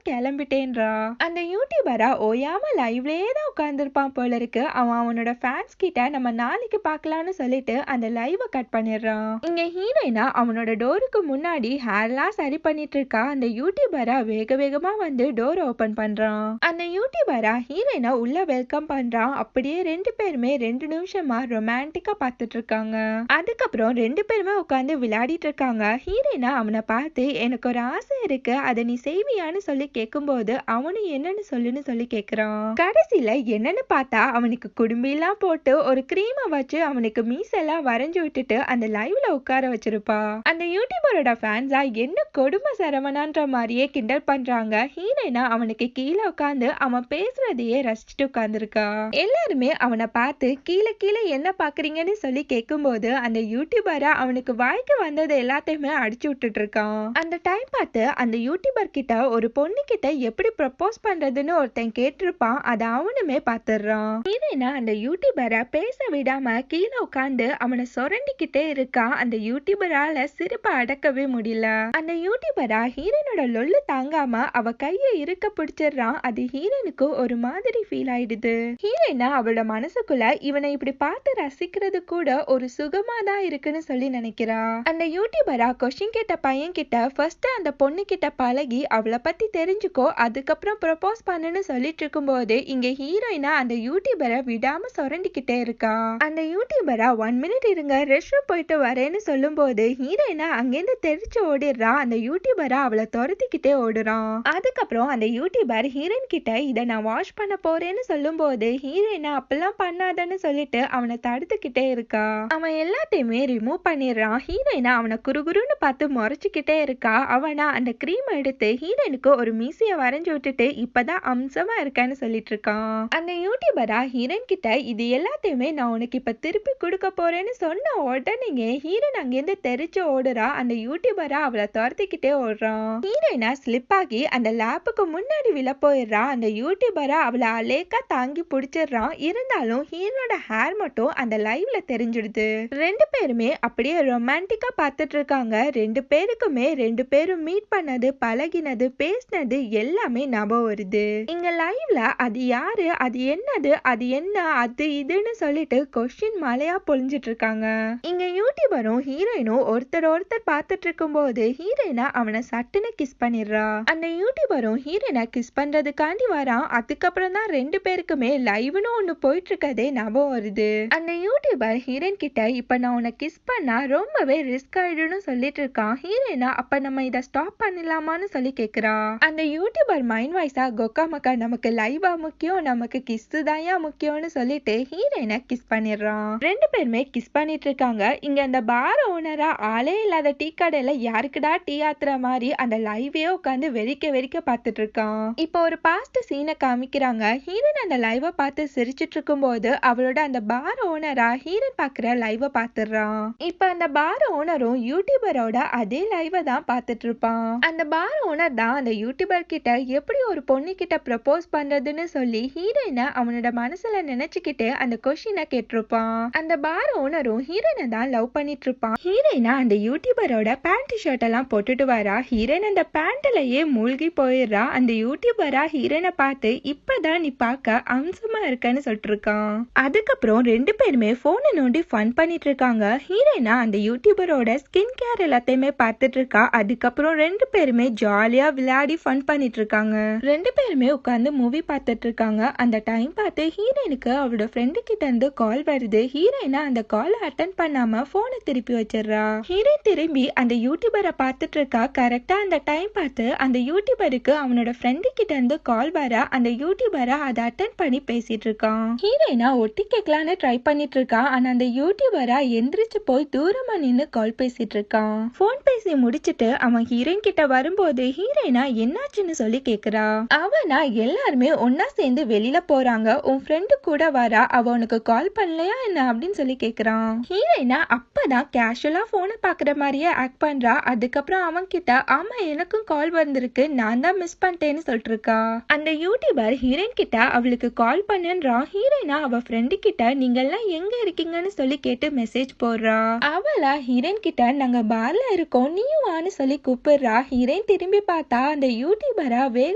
கிளம்பிட்டேன்றா. அந்த யூடியூபரா ஓயாம லைவ்லயே தான் உட்கார்ந்துருப்பான் போல இருக்கு. அவன் அவனோட ஃபேன்ஸ் கிட்ட நம்ம நாளைக்கு பார்க்கலான்னு சொல்லிட்டு அந்த லைவை கட் பண்ணிடுறான். இங்க ஹீரோயினா அவனோட டோருக்கு முன்னாடி ஹேர்லாம் சரி பண்ணிட்டு இருக்கா. அந்த யூடியூபரா வேக வேகமா வந்து டோர் ஓபன் பண்றான். அந்த யூடியூபரா ஹீரோயினா உள்ள வெல்கம் பண்றான். அப்படியே ரெண்டு பேருமே 2 நிமிஷமா ரொமான்டிக்கா பார்த்துட்டு இருக்காங்க. அதுக்கப்புறம் 2 பேருமே உட்காந்து விளையாடிட்டு இருக்காங்க. ஹீரோயினா அவனை பார்த்து எனக்கு ஒரு ஆசை இருக்கு, அதை நீ செய்வியான்னு சொல்லி கேட்கும்போது அவனும் என்னன்னு சொல்லுன்னு சொல்லி கேக்குறான். கடைசியில என்னன்னு பார்த்தா அவனுக்கு குடும்பிலாம் போட்டு ஒரு கிரீமை வச்சு அவனுக்கு மீசெல்லாம் வரைஞ்சு விட்டுட்டு அந்த லைவ்ல உட்கார வச்சிருப்பா. அந்த யூடியூபரோட ஃபேன்ஸா என்ன கொடுமை சரவணான்ற மாதிரியே கிண்டல் பண்றாங்க. ஹீரோயினா அவனுக்கு கீழே உட்காந்து அவன் பேசுறதையே ரசிச்சுட்டு உட்கார்ந்துருக்கா. எல்லாருமே அவனை பார்த்து கீழே கீழே என்ன பாக்குறீங்கன்னு சொல்லி கேட்கும்போது அந்த யூடியூபரா அவனுக்கு வாய்க்கு வந்தது எல்லாத்தையுமே அடிச்சு விட்டுட்டு இருக்கான். அந்த டைம் பார்த்து அந்த யூடியூபர் கிட்ட ஒரு பொண்ணு கிட்ட எப்படி ப்ரப்போஸ் பண்றதுன்னு ஒருத்தன் கேட்டிருப்பான். அதை அவனுமே பார்த்துடுறான். ஹீரோயினா அந்த யூடியூபரை பேச விடாம கீழே உட்காந்து அவனை சொரண்டிக்கிட்டே இருக்கா. அந்த யூடியூபரால சிரிப்பை அடக்கவே முடியல. அந்த யூடியூபரா ஹீரோனோட லொல்லு தாங்காம அவ கையை இருக்க பிடிச்சிடுறான். அது ஹீரோனுக்கு ஒரு மாதிரி ஃபீல் ஆயிடுது. ஹீரோயினா அவளோட மனசுக்குள்ள இவனை இப்படி பார்த்து ரசிக்கிறது கூட ஒரு சுகமா தான் இருக்குன்னு சொல்லி நினைக்கிறா. அந்த யூடியூபரா கொஸ்டின் கேட்ட பையன் கிட்ட ஃபர்ஸ்ட் அந்த பொண்ணு கிட்ட பழகி அவளை பத்தி தெரிஞ்சுக்கோ, அதுக்கப்புறம் ப்ரப்போஸ் பண்ணுன்னு சொல்லிட்டு இருக்கும் போது இங்க ஹீரோயினா அந்த யூடியூபரை விடாம சொரண்டிக்கிட்டே இருக்கா. அந்த யூடியூபரா 1 மினிட் இருங்க ரெஸ்ட் ரூம் போயிட்டு வரேன்னு சொல்லும் போது ஹீரோயினா அங்கேருந்து தெரிச்சு ஓடிடுறா. அந்த யூடியூபரா அவளை துரத்திக்கிட்டே ஓடுறான். அதுக்கப்புறம் அந்த யூடியூபர் ஹீரோயின் கிட்ட இதை நான் வாஷ் பண்ண போறேன்னு சொல்லும் போது ஹீரோயினா அப்பெல்லாம் பண்ணாதன்னு சொல்லிட்டு அவனை தடுத்துக்கிட்டே இருக்கா. அவன் எல்லாத்தையுமே ரிமூவ் பண்ணிடுறான். ஹீரோயினா அவனை குறுகுறுன்னு பார்த்து முறைச்சுக்கிட்டே இருக்கா. அவனா அந்த கிரீம் எடுத்து ஹீரோயினுக்கு ஒரு மீசைய வரைஞ்சு விட்டுட்டு இப்பதான் அம்சமா இருக்கான்னு சொல்லிட்டு இருக்கான். அந்த யூடியூபரா ஹீரோயின் கிட்ட இது எல்லாத்தையுமே நான் உனக்கு இப்ப திருப்பி கொடுக்க போறேன்னு சொன்ன உடனே ஹீரோயின் அங்கிருந்து தெரிச்சு ஓடுறா. அந்த யூடியூபரா அவளை துரத்திக்கிட்டே ஓடுறான். ஹீரோயினா ஸ்லிப் ஆகி அந்த லேப்புக்கு முன்னாடி விழ போயிடுறா. அந்த யூடியூபரா அவளை அலேக்கா தாங்கி பிடிச்சிடுறான். இருந்தாலும் ஹீரோட ஹேர் மட்டும் அந்த லைவ்ல தெரிஞ்சிடுது. 2 பேருமே அப்படியே ரொமான்டிக்கா பார்த்துட்டு இருக்காங்க. 2 பேருக்குமே 2 பேரும் மீட் பண்ணது, பழகினது, பேசினது எல்லாமே ஞாபகம் வருது. இங்க லைவ்ல அது யாரு, அது என்னது, அது என்ன, அது இதுன்னு சொல்லிட்டு கொஸ்டின் மலையா பொழிஞ்சிட்டு இருக்காங்க. இங்க யூடியூபரும் ஹீரோயினும் ஒருத்தர் ஒருத்தர் பார்த்துட்டு இருக்கும் போது ஹீரோயினா அவனை சட்டுன்னு கிஸ் பண்ணிடுறா. அந்த யூடியூபரும் ஹீரோயினை கிஸ் பண்றதுக்காண்டி வரான். அதுக்கப்புறம் தான் 2 பேருக்குமே லைவ்னு ஒண்ணு போயிட்டு இருக்கதே ஞாபகம் வருது. அந்த யூடியூபர் ஹீரோயின் கிட்ட இப்ப நான் உன்னை கிஸ் பண்ணா ரொம்பவே ரிஸ்க் ஆயிடும்னு சொல்லிட்டு இருக்கான். ஹீரோயினா அப்ப நம்ம இதை ஸ்டாப் பண்ணலாமான்னு சொல்லி கேக்குறா. அந்த யூடியூபர் மைண்ட் வாய்ஸா கொக்கா மக்கா நமக்கு லைவா முக்கியம், நமக்கு கிஸ் தாயா முக்கியம்னு சொல்லிட்டு ஹீரோயினை கிஸ் பண்ணிடுறான். 2 பேருமே கிஸ் பண்ணிட்டு இருக்காங்க. இங்க அந்த பார் ஓனரா ஆளே இல்லாத டீ கடையில யாருக்குடா டீ ஆத்துற மாதிரி அந்த லைவே உட்காந்து வெறிக்க வெறிக்க பார்த்துட்டு இருக்கான். இப்போ ஒரு பாஸ்ட் சீனை காமிக்கிறாங்க. ஹீரோயின் அந்த லைவை பார்த்து சிரிச்சிட்டு இருக்கும் போது அவளோட அந்த பார் ஓனரா ஹீரோயின் பாக்குற லைவை பார்த்துடுறான். இப்ப அந்த பார் ஓனரும் யூடியூபரோட அதே லைவை தான் பார்த்துட்டு இருப்பான். அந்த பார் ஓனர் தான் அந்த யூடியூபர் கிட்ட எப்படி ஒரு பொண்ணு கிட்ட ப்ரப்போஸ் பண்றதுன்னு சொல்லி ஹீரோயினை அவனோட மனசுல நினைச்சுக்கிட்டு அந்த கொஸ்டினை கேட்டிருப்பான். அந்த பார் ஓனரும் ஹீரோயினை தான் லவ் பண்ணிட்டு இருப்பான். ஹீரோயினா அந்த யூடியூபரோட பேண்ட் ஷர்ட் எல்லாம் போட்டுட்டு வரா. ஹீரோயின் அந்த பேண்ட்லயே மூழ்கி போயிடுறா. அந்த யூடியூபரா ஹீரோயினை பார்த்து இப்பதான் நீ பார்க்க அம்சமா இருக்கன்னு சொல்லிட்டு இருக்கான். அதுக்கப்புறம் 2 பேருமே போனை நோண்டி ஃபன் பண்ணிட்டு இருக்காங்க. ஹீரோயினா அந்த யூடியூபரோட ஸ்கின் கேர் எல்லாத்தையுமே பார்த்துட்டு இருக்கா. அதுக்கப்புறம் 2 பேருமே ஜாலியா விளையாடி ஃபன் பண்ணிட்டு இருக்காங்க. 2 பேருமே உட்காந்து மூவி பார்த்துட்டு இருக்காங்க. அந்த டைம் பார்த்து ஹீரோயினுக்கு அவளோட ஃப்ரெண்டு கிட்ட இருந்து கால் வருது. ஹீரோயினா அந்த கால் அட்டன் பண்ணாம போனை திருப்பி வச்சிடுறா. ஹீரோயின் திரும்பி அந்த யூடியூபரை பார்த்துட்டு இருக்கா. கரெக்டா அந்த டைம் பார்த்து அந்த யூடியூபருக்கு அவனோட ஃப்ரெண்டு கிட்ட இருந்து கால் வர அந்த யூடியூபர் யூடியூபரா அதை அட்டென்ட் பண்ணி பேசிட்டு இருக்கான். ஹீரோயினா ஒட்டி கேட்கலான்னு ட்ரை பண்ணிட்டு இருக்கா. ஆனா அந்த யூடியூபரா எந்திரிச்சு போய் தூரமா நின்னு கால் பேசிட்டு இருக்கான். போன் பேசி முடிச்சிட்டு அவன் ஹீரோயின் கிட்ட வரும்போது ஹீரோயினா என்னாச்சுன்னு சொல்லி கேக்குறா. அவனா எல்லாருமே ஒன்னா சேர்ந்து வெளியில போறாங்க, உன் ஃப்ரெண்டு கூட வரா, அவ உனக்கு கால் பண்ணலையா என்ன அப்படின்னு சொல்லி கேக்குறான். ஹீரோயினா அப்பதான் கேஷுவலா போனை பாக்குற மாதிரியே ஆக்ட் பண்றா. அதுக்கப்புறம் அவன் கிட்ட ஆமா எனக்கும் கால் வந்திருக்கு, நான் தான் மிஸ் பண்ணிட்டேன்னு சொல்லிட்டு இருக்கா. அந்த யூடியூபர் ஹீரோயின் கிட்ட அவளுக்கு கால் பண்ணுன்றான். ஹீரோயினா அவ ஃப்ரெண்டு கிட்ட நீங்க எல்லாம் எங்க இருக்கீங்கன்னு சொல்லி கேட்டு மெசேஜ் போடுறா. அவளா ஹீரோயின் கிட்ட நாங்க பார்ல இருக்கோம், நீயும் வான்னு சொல்லி கூப்பிடுறா. ஹீரோயின் திரும்பி பார்த்தா அந்த யூடியூபரா வேக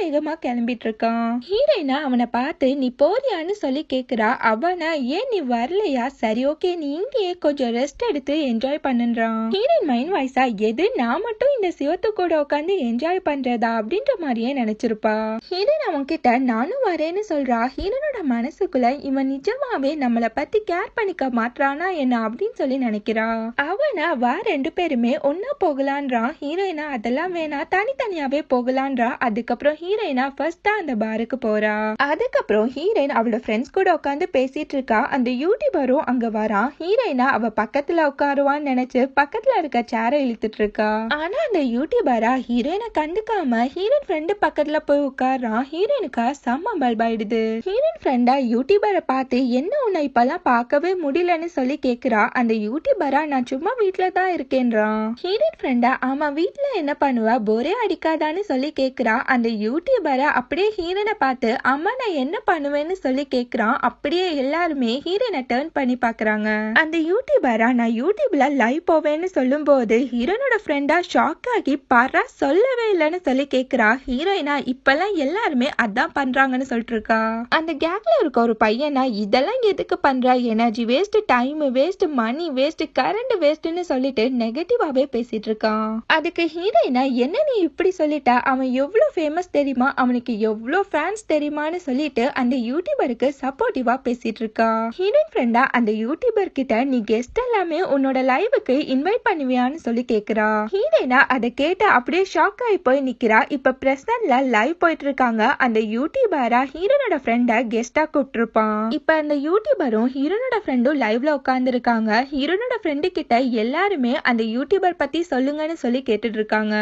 வேகமா கிளம்பிட்டு இருக்கான். ஹீரோயினா அவனை பார்த்து நீ போறியான்னு சொல்லி கேக்குறா. அவனா ஏன் நீ வரலையா, சரி ஓகே நீ இங்கேயே கொஞ்சம் ரெஸ்ட் எடுத்து என்ஜாய் பண்ணுன்றான். ஹீரோயின் மைண்ட் வாய்ஸா எது நான் மட்டும் இந்த சிவத்து கூட உட்காந்து என்ஜாய் பண்றதா அப்படின்ற மாதிரியே நினைச்சிருப்பா. ஹீரோயின் அவன் கிட்ட நானும் வரேன்னு சொல்றா. ஹீரோனோட மனசுக்குள்ள இவன் நிஜமாவே நம்மள பத்தி கேர் பண்ணிக்க மாட்டானா என்ன அப்படின்னு சொல்லி நினைக்கிறா. அவனா வா ரெண்டு பேருமே ஒன்னா போகலான்றான். ஹீரோயினா அதெல்லாம் வேணா தனித்தனியாவே போகலான்றா. அதுக்கப்புறம் ஹீரோயினா ஃபர்ஸ்டா அந்த பாருக்கு போறா. அதுக்கப்புறம் ஹீரோயின் அவளோட ஃப்ரெண்ட்ஸ் கூட உட்காந்து பேசிட்டு இருக்கா. அந்த யூடியூபரும் அங்க வரான். ஹீரோயினா அவ பக்கத்துல உட்காருவான்னு நினைச்சு பக்கத்துல இருக்க சேரை இழுத்துட்டு இருக்கா. ஆனா அந்த யூடியூபரா ஹீரோயினை கண்டுக்காம ஹீரோயின் ஃப்ரெண்டு பக்கத்துல போய் உட்காரான். ஹீரோயினுக்கா செம்ம பல்பாயிடுது. ஹீரோயின் ஃப்ரெண்டா யூடியூபரை பார்த்து என்ன உன்னை இப்பெல்லாம் பார்க்கவே முடியலன்னு சொல்லி கேக்குறா. அந்த யூடியூபரா நான் சும்மா வீட்டுல தான் இருக்கேன்றான். ஹீரோயின் ஃப்ரெண்டா ஆமா வீட்டுல என்ன பண்ணுவ, போரே அடிக்காதான்னு சொல்லி கேக்குறா. அந்த யூடியூபரா அப்படியே ஹீரோனை பார்த்து அம்மா நான் என்ன பண்ணுவேன்னு சொல்லி கேக்குறான். அப்படியே எல்லாருமே ஹீரோயினை டர்ன் பண்ணி பாக்குறாங்க. அந்த யூடியூபரா நான் யூடியூப்ல லைவ் போவேன்னு சொல்லும் போது ஹீரோனோட ஃப்ரெண்டா ஷாக் ஆகி பாரா சொல்லவே இல்லைன்னு சொல்லி கேக்குறா. ஹீரோயினா இப்பெல்லாம் எல்லாருமே அதான் பண்றாங்கன்னு சொல்லிட்டு இருக்கா. அந்த கேங்ல இருக்க ஒரு பையனா இதெல்லாம் எதுக்கு பண்ற, energy waste, time waste, money waste, current வேஸ்ட்னு சொல்லிட்டு நெகட்டிவாவே பேசிட்டு இருக்கான். அதுக்கு ஹீரோயினா என்ன நீ இப்படி சொல்லிட்ட, அவன் எவ்வளவு ஃபேமஸ் தெரியுமா, அவனுக்கு எவ்வளவு ஃபேன்ஸ் தெரியுமான்னு சொல்லிட்டு அந்த யூடியூபருக்கு சப்போர்ட்டிவா பேசிட்டு இருக்கா. ஹீரோயின் ஃப்ரெண்டா அந்த யூடியூபர் கிட்ட நீ கெஸ்ட் எல்லாமே உன்னோட லைவுக்கு இன்வைட் பண்ணுவியான்னு சொல்லி கேக்குறா. ஹீரோயினா அதை கேட்டு அப்படியே ஷாக் ஆகி போய் நிக்கிறா. இப்ப பிரசன்ட்ல லைவ் போயிட்டு இருக்காங்க. அந்த யூடியூபரா ஹீரோனோட ஃப்ரெண்ட கெஸ்டா கூப்பிட்டுருப்பான். இப்ப அந்த யூடியூபரும் ஹீரோனோட ஃப்ரெண்டும் லைவ்ல உட்கார்ந்து இருக்காங்க. ஹீரோனோட ஃப்ரெண்டு கிட்ட எல்லாருமே அந்த யூடியூபர் பத்தி சொல்லுங்கன்னு சொல்லி கேட்டுட்டு இருக்காங்க.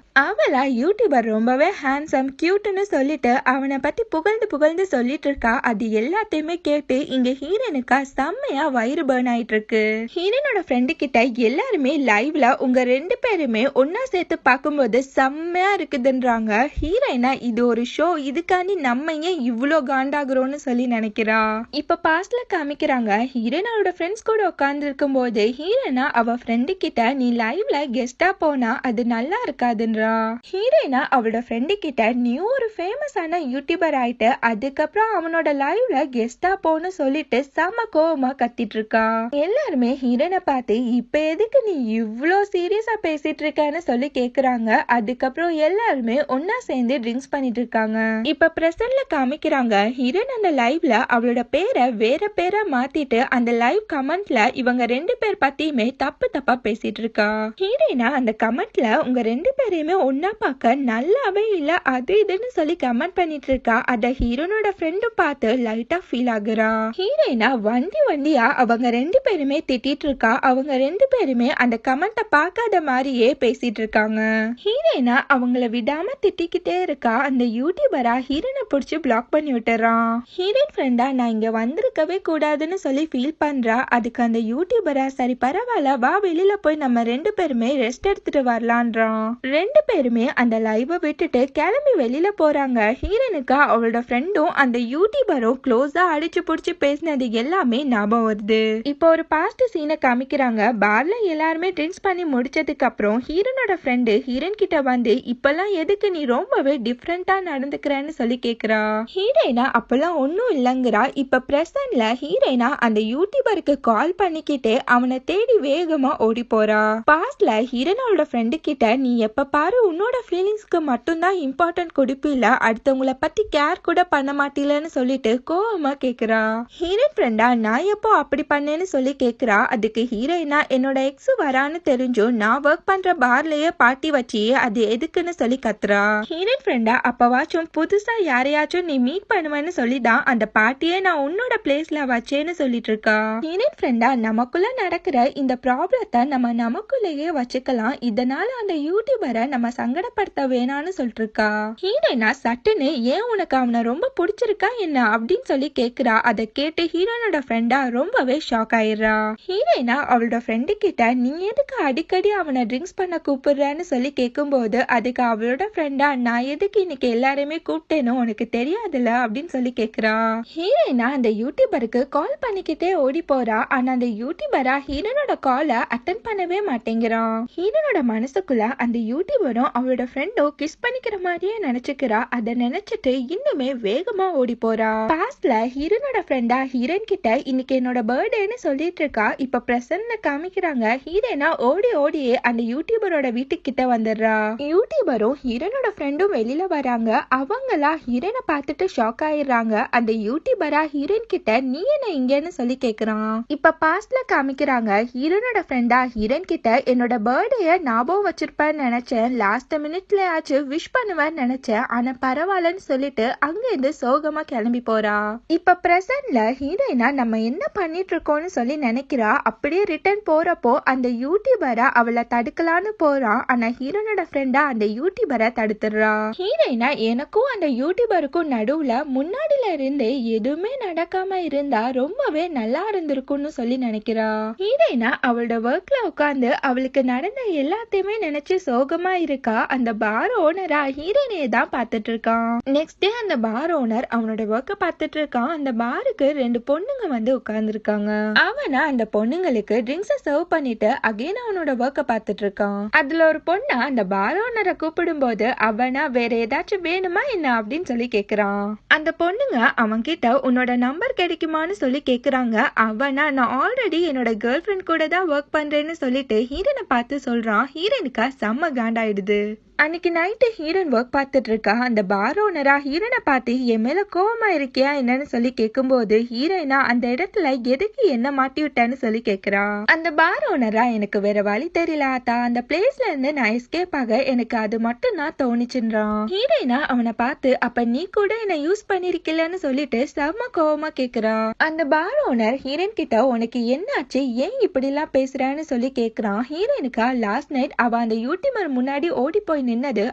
அவளா யூடியூபர் ரொம்பவே ஹேண்ட்ஸம் கியூட்னு சொல்லிட்டு அவனை பத்தி புகழ்ந்து புகழ்ந்து சொல்லிட்டு இருக்கா. அது எல்லாத்தையுமே கேட்டு இங்க ஹீரோனுக்கா செம்மையா வயிறு பர்ன் ஆயிட்டு இருக்கு. ஹீரோனோட ஃப்ரெண்டு கிட்ட எல்லாருமே லைவ்ல உங்க ரெண்டு பேருமே ஒன்னா சேர்த்து பார்க்கும்போது செம்மையா இருக்குதுன்றாங்க. ஹீரோயினா இது ஒரு ஷோ, இதுக்காண்டி நம்ம ஏன் இவ்வளோ காண்டாகிறோம்னு சொல்லி நினைக்கிறா. இப்ப பாஸ்ட்ல காமிக்கிறாங்க. ஹீரோயினோட ஃப்ரெண்ட்ஸ் கூட உட்கார்ந்து இருக்கும் போது ஹீரோயினா அவ ஃப்ரெண்டு கிட்ட நீ லைவ்ல கெஸ்டா போனா அது நல்லா இருக்காதுன்றா. ஹீரோயினா அவளோட ஃப்ரெண்டு கிட்ட நீ ஒரு ஃபேமஸான யூடியூபர் ஆயிட்டு அதுக்கப்புறம் அவனோட லைவ்ல கெஸ்டா போன்னு சொல்லிட்டு செம கோவமா கத்திட்டு இருக்கா. எல்லாருமே ஹீரோயினை பார்த்து இப்ப எதுக்கு நீ இவ்வளோ சீரியஸா பேசிட்டு இருக்கன்னு சொல்லி கேக்குறாங்க. அதுக்கப்புறம் எல்லாருமே ஒன்னா சேர்ந்து ட்ரிங்க்ஸ் பண்ணிட்டு இருக்காங்க. இப்ப பிரசன்ட்ல காமிக்கிறாங்க. ஹீரோயின் அந்த லைவ்ல அவளோட பேரை வேற பேரை மாத்திட்டு அந்த லைவ் கமெண்ட்ல இவங்க ரெண்டு பேர் பத்தியுமே தப்பு தப்பா பேசிட்டு இருக்கா. ஹீரோயினா அந்த கமெண்ட்ல உங்க ரெண்டு பேரையுமே ஒன்னா பார்க்க நல்லாவே இல்ல அது இதுன்னு சொல்லி கமெண்ட் பண்ணிட்டு இருக்கா. அத ஹீரோனோட ஃப்ரெண்டும் பார்த்து லைட்டா ஃபீல் ஆகுறா. ஹீரோயினா வண்டியா அவங்க ரெண்டு பேருமே திட்டிட்டு இருக்கா. அவங்க ரெண்டு பேருமே அந்த கமெண்ட்டை பார்க்காத மாதிரியே பேசிட்டு இருக்காங்க. ஹீரோயினா அவங்கள விடாம திட்டிக்கிட்டே இருக்கா. அந்த யூடியூபரா ஹீரோனை பிடிச்சி பிளாக் பண்ணி விட்டுறான். ஹீரோயின் ஃப்ரெண்டா நான் இங்க வந்திருக்கவே கூடாதுன்னு சொல்லி ஃபீல் பண்றா. அதுக்கு அந்த யூடியூபரா சரி பரவாயில்ல வா வெளியில போய் நம்ம ரெண்டு பேருமே ரெஸ்ட் எடுத்துட்டு வரலான்றான். ரெண்டு பேருமே அந்த லைவை விட்டுட்டு கிளம்பி வெளியில போறாங்க. ஹீரோனுக்கா அவளோட ஃப்ரெண்டும் அந்த யூடியூபரும் க்ளோஸா அடிச்சு புடிச்சு பேசினது எல்லாமே ஞாபகம் வருது. இப்போ ஒரு பாஸ்ட் சீனை காமிக்கிறாங்க. பார்ல எல்லாருமே ட்ரிங்க்ஸ் பண்ணி முடிச்சதுக்கு அப்புறம் ஹீரோனோட ஃப்ரெண்டு ஹீரோயின் கிட்ட வந்து இப்பெல்லாம் எதுக்கு நீ ரொம்பவே டிஃப்ரெண்டா நடந்துக்கிறேன்னு சொல்லி கேக்குறா. ஹீரோயினா அப்பெல்லாம் ஒன்னும் இல்லங்கிறா. இப்ப பிரசன்ட்ல ஹீரோயினா அந்த யூடியூபருக்கு கால் பண்ணிக்கிட்டு அவனை தேடி வேகமா ஓடி போறா. பாஸ்ட்ல ஹீரோனோட ஃப்ரெண்டு கிட்ட நீ எப்ப பாரு உன்னோட ஃபீலிங்ஸ்க்கு மட்டும்தான் இம்பார்ட்டன்ட் கொடுப்பில, அடுத்தவங்களை பத்தி கேர் கூட பண்ண மாட்டீலன்னு சொல்லிட்டு கோவமா கேக்குறா. ஹீரோயின் ஃப்ரெண்டா நான் எப்போ அப்படி பண்ணேன்னு சொல்லி கேக்குறா. அதுக்கு ஹீரோயினா என்னோட எக்ஸ் வரான்னு தெரிஞ்சும் நான் ஒர்க் பண்ற பார்லயே பார்ட்டி வச்சியே அது எதுக்குன்னு சொல்லி கத்துறா. ஹீரோயின் ஃப்ரெண்டா அப்பவாச்சும் புதுசா யாரையாச்சும் நீ மீட் பண்ணுவேன்னு சொல்லிதான் அந்த பார்ட்டியே நான் உன்னோட பிளேஸ்ல வச்சேன்னு சொல்லிட்டு இருக்கா. ஹீரோயின் ஃப்ரெண்டா நமக்குள்ள நடக்கிற இந்த ப்ராப்ளத்தை நம்ம நமக்குள்ளேயே வச்சுக்கலாம், இதனால அந்த யூடியூபரை நம்ம சங்கடப்படுத்த வேணான்னு சொல்லிட்டு இருக்கா. ஹீரோயினா சட்டுன்னு ஏன் உனக்கு அவனை ரொம்ப பிடிச்சிருக்கா என்ன அப்படின்னு சொல்லி கேக்குறா. அதை கேட்டு ஹீரோயினோட ஃப்ரெண்டா ரொம்பவே ஷாக் ஆயிடுறா. ஹீரோயினா அவளோட ஃப்ரெண்டு கிட்ட நீ எதுக்கு அடிக்கடி அவனை ட்ரிங்க்ஸ் பண்ண கூப்பிடுறன்னு சொல்லி கேட்கும்போது அதுக்கு அவளோட ஃப்ரெண்டா நான் எதுக்கு இன்னைக்கு எல்லாருமே கூப்பிட்டேனோ உனக்கு தெரியாதுல அப்படின்னு சொல்லி கேக்குறா. ஹீரோயினா அந்த யூடியூபருக்கு கால் பண்ணிக்கிட்டே ஓடி போறா. ஆனா அந்த யூடியூபரா ஹீரோனோட காலை அட்டன் பண்ணவே மாட்டேங்கிறான். ஹீரோனோட மனசுக்குள்ள அந்த யூடியூபரும் அவளோட ஃப்ரெண்டும் கிஸ் பண்ணிக்கிற மாதிரியே நினைச்சுக்கிறா. அதை நினைச்சிட்டு இன்னுமே வேகமா ஓடி போறா. பாஸ்ட்ல ஹீரோனோட ஃப்ரெண்டா ஹீரோயின் கிட்ட இன்னைக்கு என்னோட பர்த்டேன்னு சொல்லிட்டு இருக்கா. இப்ப பிரசன்ட்ல காமிக்கிறாங்க ஹீரோயினா ஓடி ஓடியே அந்த யூடியூபரோட வீட்டுக்கு கிட்ட வந்துடுறா. யூடியூபரும் ஹீரோனோட ஃப்ரெண்டும் வெளியில வராங்க. அவங்களா ஹீரோயினை பார்த்துட்டு ஷாக் ஆயிடுறாங்க. அந்த யூடியூபரா ஹீரோயின் கிட்ட நீ என்ன இங்கன்னு சொல்லி கேக்குறான். இப்ப பாஸ்ட்ல காமிக்கிறாங்க ஹீரோனோட ஃப்ரெண்டா ஹீரோயின் கிட்ட என்னோட பர்த்டேய ஞாபகம் வச்சிருப்பேன்னு நினைச்சேன், லாஸ்ட் மினிட்ல ஆச்சு விஷ் பண்ணுவேன்னு நினைச்சேன், ஆனா பரவாயில்லன்னு சொல்லிட்டு அங்க இருந்து சோகமா கிளம்பி போறா. இப்ப பிரசன்ட்ல ஹீரோயினா நம்ம என்ன பண்ணிட்டு இருக்கோம்னு சொல்லி நினைக்கிறா. அப்படியே ரிட்டர்ன் போறப்போ அந்த யூடியூபரா அவளை தடுக்கலான்னு போறான். ஆனா ஹீரோனோட ஃப்ரெண்டா அந்த யூடியூபரை தடுத்துடுறா. ஹீரோயினா எனக்கும் அந்த யூடியூபருக்கும் நடுவுல முன்னாடில இருந்தே எதுவுமே நடக்காம இருந்தா ரொம்பவே நல்லா இருந்திருக்கும்னு சொல்லி நினைக்கிறா. ஹீரோயினா அவளோட ஒர்க்ல உட்கார்ந்து அவளுக்கு நடந்த எல்லாத்தையுமே நினைச்சு சோகமா இருக்கா. அந்த பார் ஓனரா ஹீரோயினையே தான் பார்த்துட்டு இருக்கான். நெக்ஸ்ட் டே அந்த பார் ஓனர் அவனோட ஒர்க்க பார்த்துட்டு இருக்கான். அந்த பாருக்கு 2 பொண்ணுங்க வந்து உட்கார்ந்து இருக்காங்க. அவனா அந்த பொண்ணுங்களுக்கு ட்ரிங்க்ஸை சர்வ் பண்ணிட்டு அகைன் அவனோட ஒர்க்க பார்த்துட்டு இருக்கான். அதுல ஒரு பொண்ணா அந்த பார் ஓனரை கூப்பிடும் போது அவனா வேற ஏதாச்சும் வேணுமா என்ன அப்படின்னு சொல்லி கேக்குறான். அந்த பொண்ணுங்க அவன் கிட்ட உன்னோட நம்பர் கிடைக்குமான்னு சொல்லி கேக்குறாங்க. அவனா நான் ஆல்ரெடி என்னோட கேர்ள் ஃப்ரெண்ட் கூட தான் ஒர்க் பண்றேன்னு சொல்லிட்டு ஹீரோனை பார்த்து சொல்றான். ஹீரோனுக்கா செம்ம காண்டாயிடுது. அன்னைக்கு நைட்டு ஹீரோயின் ஒர்க் பார்த்துட்டு இருக்கா. அந்த பார் ஓனரா ஹீரோனை பார்த்து என் மேல கோவமா இருக்கியா என்னன்னு சொல்லி கேட்கும்போது ஹீரோயினா அந்த இடத்துல எதுக்கு என்ன மாட்டி விட்டான்னு சொல்லி கேக்குறா. அந்த பார் ஓனரா எனக்கு வேற வழி தெரியல ஆத்தா, அந்த பிளேஸ்ல இருந்து நான் எஸ்கேப் ஆக எனக்கு அது மட்டும் தான் தோணிச்சுன்றான். ஹீரோயினா அவனை பார்த்து அப்ப நீ கூட என்ன யூஸ் பண்ணிருக்கலன்னு சொல்லிட்டு செம்ம கோவமா கேக்குறா. அந்த பார் ஓனர் ஹீரோயின் கிட்ட உனக்கு என்னாச்சு, ஏன் இப்படி எல்லாம் பேசுறான்னு சொல்லி கேக்குறான். ஹீரோயினுக்கா லாஸ்ட் நைட் அவ அந்த யூடியூபர் முன்னாடி ஓடி போய் நின்னது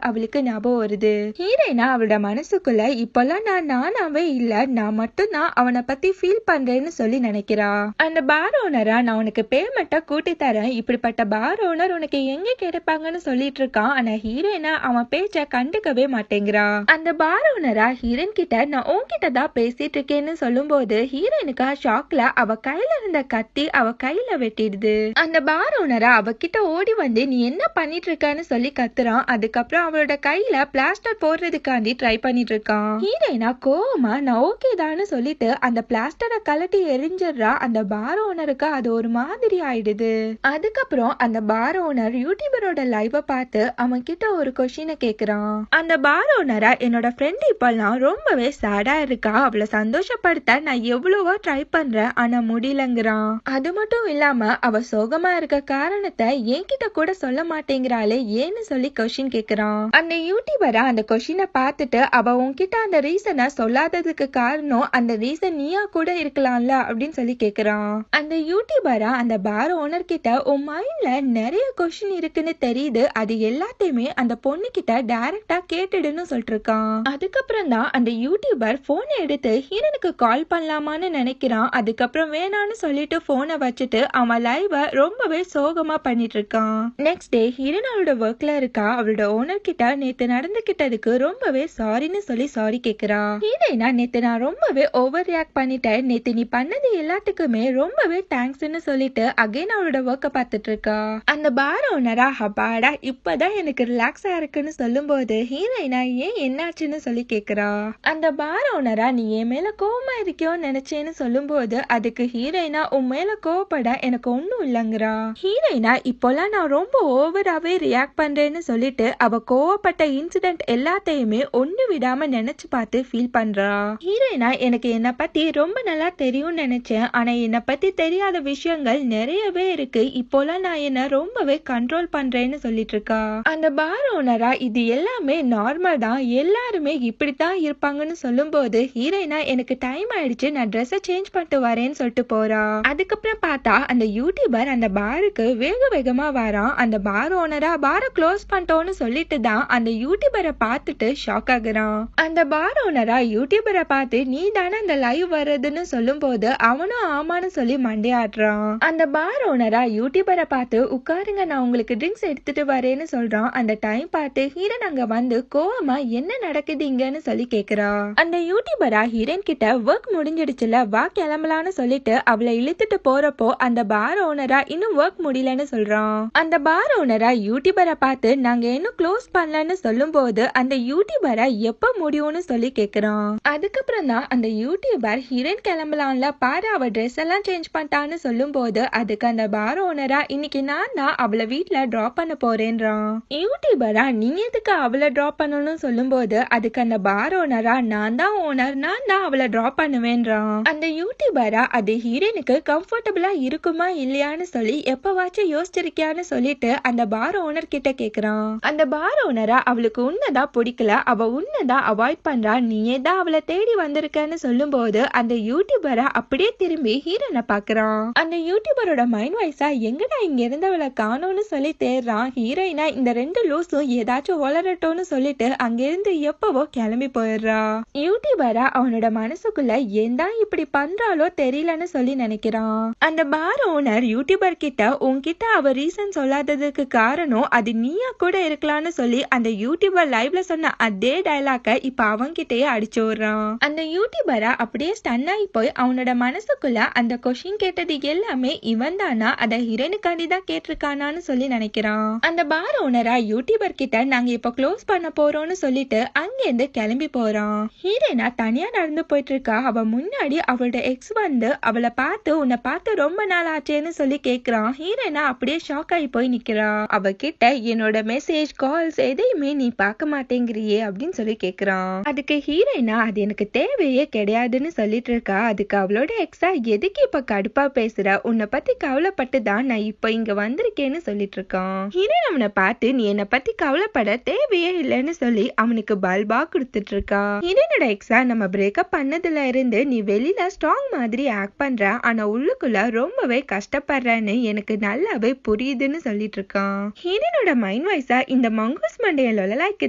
அவளுக்கு ஞாபகம் வருது. ஹீரோயினா அவளோட மனசுக்குள்ள இப்பெல்லாம் நான் நானாவே இல்ல, நான் மட்டும் தான் அவனை பத்தி ஃபீல் பண்றேன்னு சொல்லி நினைக்கிறா. அந்த பார் ஓனரா நான் உனக்கு பேமெண்ட்டா கூட்டி தரேன், இப்படிப்பட்ட பார் ஓனர் உனக்கு எங்க கிடைப்பாங்கன்னு சொல்லிட்டு இருக்கான். ஆனா ஹீரோயினா அவன் பேச்ச கண்டுக்கவே மாட்டேங்கிறா. அந்த பார் ஓனரா ஹீரோயின் கிட்ட நான் உன்கிட்ட தான் பேசிட்டு இருக்கேன்னு சொல்லும் போது ஹீரோயினுக்கா ஷாக்ல அவ கையில இருந்த கத்தி அவ கையில வெட்டிடுது. அந்த பார் ஓனரா அவகிட்ட ஓடி வந்து நீ என்ன பண்ணிட்டு இருக்கன்னு சொல்லி கத்துறான். அதுக்கப்புறம் அவளோட கையில பிளாஸ்டர் போடுறதுக்காண்டி ட்ரை பண்ணிட்டு இருக்கான். ஹீரோயினா கோவமா நான் ஓகே தான்னு சொல்லிட்டு அந்த பிளாஸ்டரை கலட்டி எரிஞ்சிடுறா. அந்த பார் ஓனருக்கு அது ஒரு மாதிரி ஆயிடுது. அதுக்கப்புறம் அந்த பார் ஓனர் யூடியூபரோட லைவ பார்த்து அவன் கிட்ட ஒரு கொஸ்டினை கேக்குறான். அந்த பார் ஓனரா என்னோட ஃப்ரெண்ட் இப்பெல்லாம் ரொம்பவே சேடா இருக்கா, அவளை சந்தோஷப்படுத்த நான் எவ்வளவோ ட்ரை பண்றேன் ஆனா முடியலங்கிறான். அது மட்டும் இல்லாம அவ சோகமா இருக்க காரணத்தை என்கிட்ட கூட சொல்ல மாட்டேங்கிறாளே ஏன்னு சொல்லி கொஸ்டின் கேக்குறான். அந்த யூடியூபரா அந்த கொஸ்டினை பார்த்துட்டு அவ உன்கிட்ட அந்த ரீசனை சொல்லாததுக்கு காரணம் அந்த ரீசன் நீயா கூட இருக்கலாம்ல அப்படின்னு சொல்லி கேக்குறான். அந்த யூடியூபரா அந்த பார் ஓனர் கிட்ட உன் மைண்ட்ல நிறைய கொஸ்டின் இருக்குன்னு தெரியுது, அது எல்லாத்தையுமே அந்த பொண்ணு கிட்ட டைரக்டா கேட்டுடுன்னு சொல்லிட்டு இருக்கான். அதுக்கப்புறம் தான் அந்த யூடியூபர் போனை எடுத்து ஹீரோனுக்கு கால் பண்ணலாமான்னு நினைக்கிறான். அதுக்கப்புறம் வேணான்னு சொல்லிட்டு போனை வச்சுட்டு அவன் லைவ ரொம்பவே சோகமா பண்ணிட்டு இருக்கான். நெக்ஸ்ட் டே ஹீரோன் அவளோட ஒர்க்ல இருக்கா. அவளோட ஓனர் கிட்ட நேத்து நடந்துகிட்டதுக்கு ரொம்பவே சாரின்னு சொல்லி சாரி கேக்குறா. ஹீரோயினா நேத்து நான் ரொம்பவே ஓவர் ரியாக்ட் பண்ணிட்டேன், நேத்து நீ பண்ணது எல்லாத்துக்குமே ரொம்பவே தேங்க்ஸ்ன்னு சொல்லிட்டு அகைன் அவளோட ஒர்க்க பார்த்துட்டு இருக்கா. அந்த பார் ஓனரா அப்பாடா இப்பதான் எனக்கு ரிலாக்ஸா இருக்குன்னு சொல்லும் போது ஹீரோயினா ஏன் என்னாச்சுன்னு சொல்லி கேக்குறா. அந்த பார் ஓனரா நீ என் மேல கோவமா இருக்கியோன்னு நினைச்சேன்னு சொல்லும் போது அதுக்கு ஹீரோயினா உன் மேல கோவப்பட எனக்கு ஒண்ணும் இல்லங்கிறா. ஹீரோயினா இப்போலாம் நான் ரொம்ப ஓவராவே ரியாக்ட் பண்றேன்னு சொல்லிட்டு அவ கோவப்பட்ட இன்சிடென்ட் எல்லாத்தையுமே ஒண்ணு விடாம நினைச்சு பார்த்து ஃபீல் பண்றா. ஹீரோயினா எனக்கு என்ன பத்தி ரொம்ப நல்லா தெரியும்னு நினைச்சேன், ஆனா என்ன பத்தி தெரியாத விஷயங்கள் நிறையவே இருக்கு, இப்போலாம் நான் என்ன ரொம்பவே கண்ட்ரோல் பண்றேன்னு சொல்லிட்டு இருக்கா. அந்த பார் ஓனரா இது எல்லாமே நார்மல் தான், எல்லாருமே இப்படித்தான் இருப்பாங்கன்னு சொல்லும் போது ஹீரோயினா எனக்கு டைம் ஆயிடுச்சு, நான் ட்ரெஸ் சேஞ்ச் பண்ணிட்டு வரேன்னு சொல்லிட்டு போறா. அதுக்கப்புறம் பார்த்தா அந்த யூடியூபர் அந்த பாருக்கு வேக வேகமா வரான். அந்த பார் ஓனரா பாரை க்ளோஸ் பண்ணிட்டோன்னு சொல்லிட்டு தான் அந்த யூடியூபரை பார்த்துட்டு ஷாக் ஆகுறான். அந்த பார் ஓனரா யூடியூபரை பார்த்து நீ தானே அந்த லைவ் வர்றதுன்னு சொல்லும் போது அவனும் ஆமான்னு சொல்லி மண்டையாடுறான். அந்த பார் ஓனரா யூடியூபரை பார்த்து உட்காருங்க நான் உங்களுக்கு ட்ரிங்க்ஸ் எடுத்துட்டு வரேன்னு சொல்றான். அந்த டைம் பார்த்து ஹீரோன் அங்க வந்து கோவமா என்ன நடக்குதுங்கன்னு சொல்லி கேக்குறா. அந்த யூடியூபரா ஹீரோன் கிட்ட ஒர்க் முடிஞ்சிடுச்சுல வா கிளம்பலான்னு சொல்லிட்டு அவளை இழுத்துட்டு போறப்போ அந்த பார் ஓனரா இன்னும் ஒர்க் முடியலன்னு சொல்றான். அந்த பார் ஓனரா யூடியூபரை பார்த்து நாங்க இன்னும் க்ளோஸ் பண்ணலன்னு சொல்லும் போது அந்த யூடியூபரை எப்ப முடியும்னு சொல்லி கேக்குறான். அதுக்கப்புறம் தான் அந்த யூடியூபர் ஹீரோயின் கிளம்பலாம்ல பாரு அவ ட்ரெஸ் எல்லாம் சேஞ்ச் பண்ணிட்டான்னு சொல்லும் போது அதுக்கு அந்த பார் ஓனரா இன்னைக்கு நான் தான் அவளை வீட்டுல டிராப் பண்ண போறேன்றான். யூடியூபரா நீ எதுக்கு அவளை டிராப் பண்ணணும்னு சொல்லும் போது அதுக்கு அந்த பார் ஓனரா நான் தான் ஓனர், நான் தான் அவளை டிராப் பண்ணுவேன்றான். அந்த யூடியூபரா அது ஹீரோயினுக்கு கம்ஃபர்டபுளா இருக்குமா இல்லையான்னு சொல்லி எப்பவாச்சும் யோசிச்சிருக்கியான்னு சொல்லிட்டு அந்த பார் ஓனர் கிட்ட கேக்குறான். அந்த பார் ஓனரா அவளுக்கு உன்னதான் பிடிக்கல, அவ உன்னதான் அவாய்ட் பண்றா, நீயே தான் அவளை தேடி வந்திருக்கன்னு சொல்லும் போது அந்த யூடியூபரா அப்படியே திரும்பி ஹீரோனை பாக்குறான். அந்த யூடியூபரோட மைண்ட் வாய்ஸா எங்கடா இங்க இருந்தவளை காணோம்னு சொல்லி தேடுறான். ஹீரோயினா இந்த ரெண்டு லூஸும் ஏதாச்சும் வளரட்டோன்னு சொல்லிட்டு அங்கிருந்து எப்பவோ கிளம்பி போயிடுறா. யூடியூபரா அவனோட மனசுக்குள்ள ஏன்டா இப்படி பண்றாலோ தெரியலன்னு சொல்லி நினைக்கிறான். அந்த பார் ஓனர் யூடியூபர் கிட்ட உன்கிட்ட அவ ரீசன் சொல்லாததுக்கு காரணம் அது நீயா கூட இருக்கலாம்னு சொல்லி அந்த யூடியூபர் லைவ்ல சொன்ன அதே டயலாக இப்ப அவன்கிட்டயே அடிச்சு விடுறான். அந்த யூடியூபரா அப்படியே ஸ்டன் ஆகி போய் அவனோட மனசுக்குள்ள அந்த கொஸ்டின் கேட்டது எல்லாமே இவன் தானா, அத ஹீரோயினுக்காண்டி தான் கேட்டிருக்கானான்னு சொல்லி நினைக்கிறான். அந்த பார் ஓனரா யூடியூபர் கிட்ட நாங்க இப்ப க்ளோஸ் பண்ண போறோம்னு சொல்லிட்டு அங்கிருந்து கிளம்பி போறான். ஹீரோயினா தனியா நடந்து போயிட்டு இருக்கா. அவ முன்னாடி அவளோட எக்ஸ் வந்து அவளை பார்த்து உன்னை பார்த்து ரொம்ப நாள் ஆச்சேன்னு சொல்லி கேக்குறான். ஹீரோயினா அப்படியே ஷாக் ஆகி போய் நிக்கிறா. அவ கிட்ட என்னோட மெசேஜ் கால்ஸ் எதையுமே நீ பார்க்க மாட்டேங்கிறியே அப்படின்னு சொல்லி கேக்குறான். அதுக்கு ஹீரோயினா அது எனக்கு தேவையே கிடையாதுன்னு சொல்லிட்டு இருக்கா. அதுக்கு அவளோட எக்ஸா எதுக்கு இப்ப கடுப்பா பேசுற, உன்னை பத்தி கவலைப்பட்டு தான் நான் இப்ப இங்க வந்திருக்கேன்னு சொல்லிட்டு இருக்கான். ஹீரோயின் அவனை பார்த்து நீ என்னை பத்தி கவலைப்பட தேவையே இல்லைன்னு சொல்லி அவனுக்கு பல்பா கொடுத்துட்டு இருக்கா. ஹீரோயினோட எக்ஸா நம்ம பிரேக்கப் பண்ணதுல இருந்து நீ வெளியில ஸ்ட்ராங் மாதிரி ஆக்ட் பண்ற, ஆனா உள்ளுக்குள்ள ரொம்பவே கஷ்டப்படுறன்னு எனக்கு நல்லாவே புரியுதுன்னு சொல்லிட்டு இருக்கான். ஹீரோயினோட மைண்ட் வாய்ஸா இந்த மங்கூஸ் மண்டைய லொலலாய்க்கு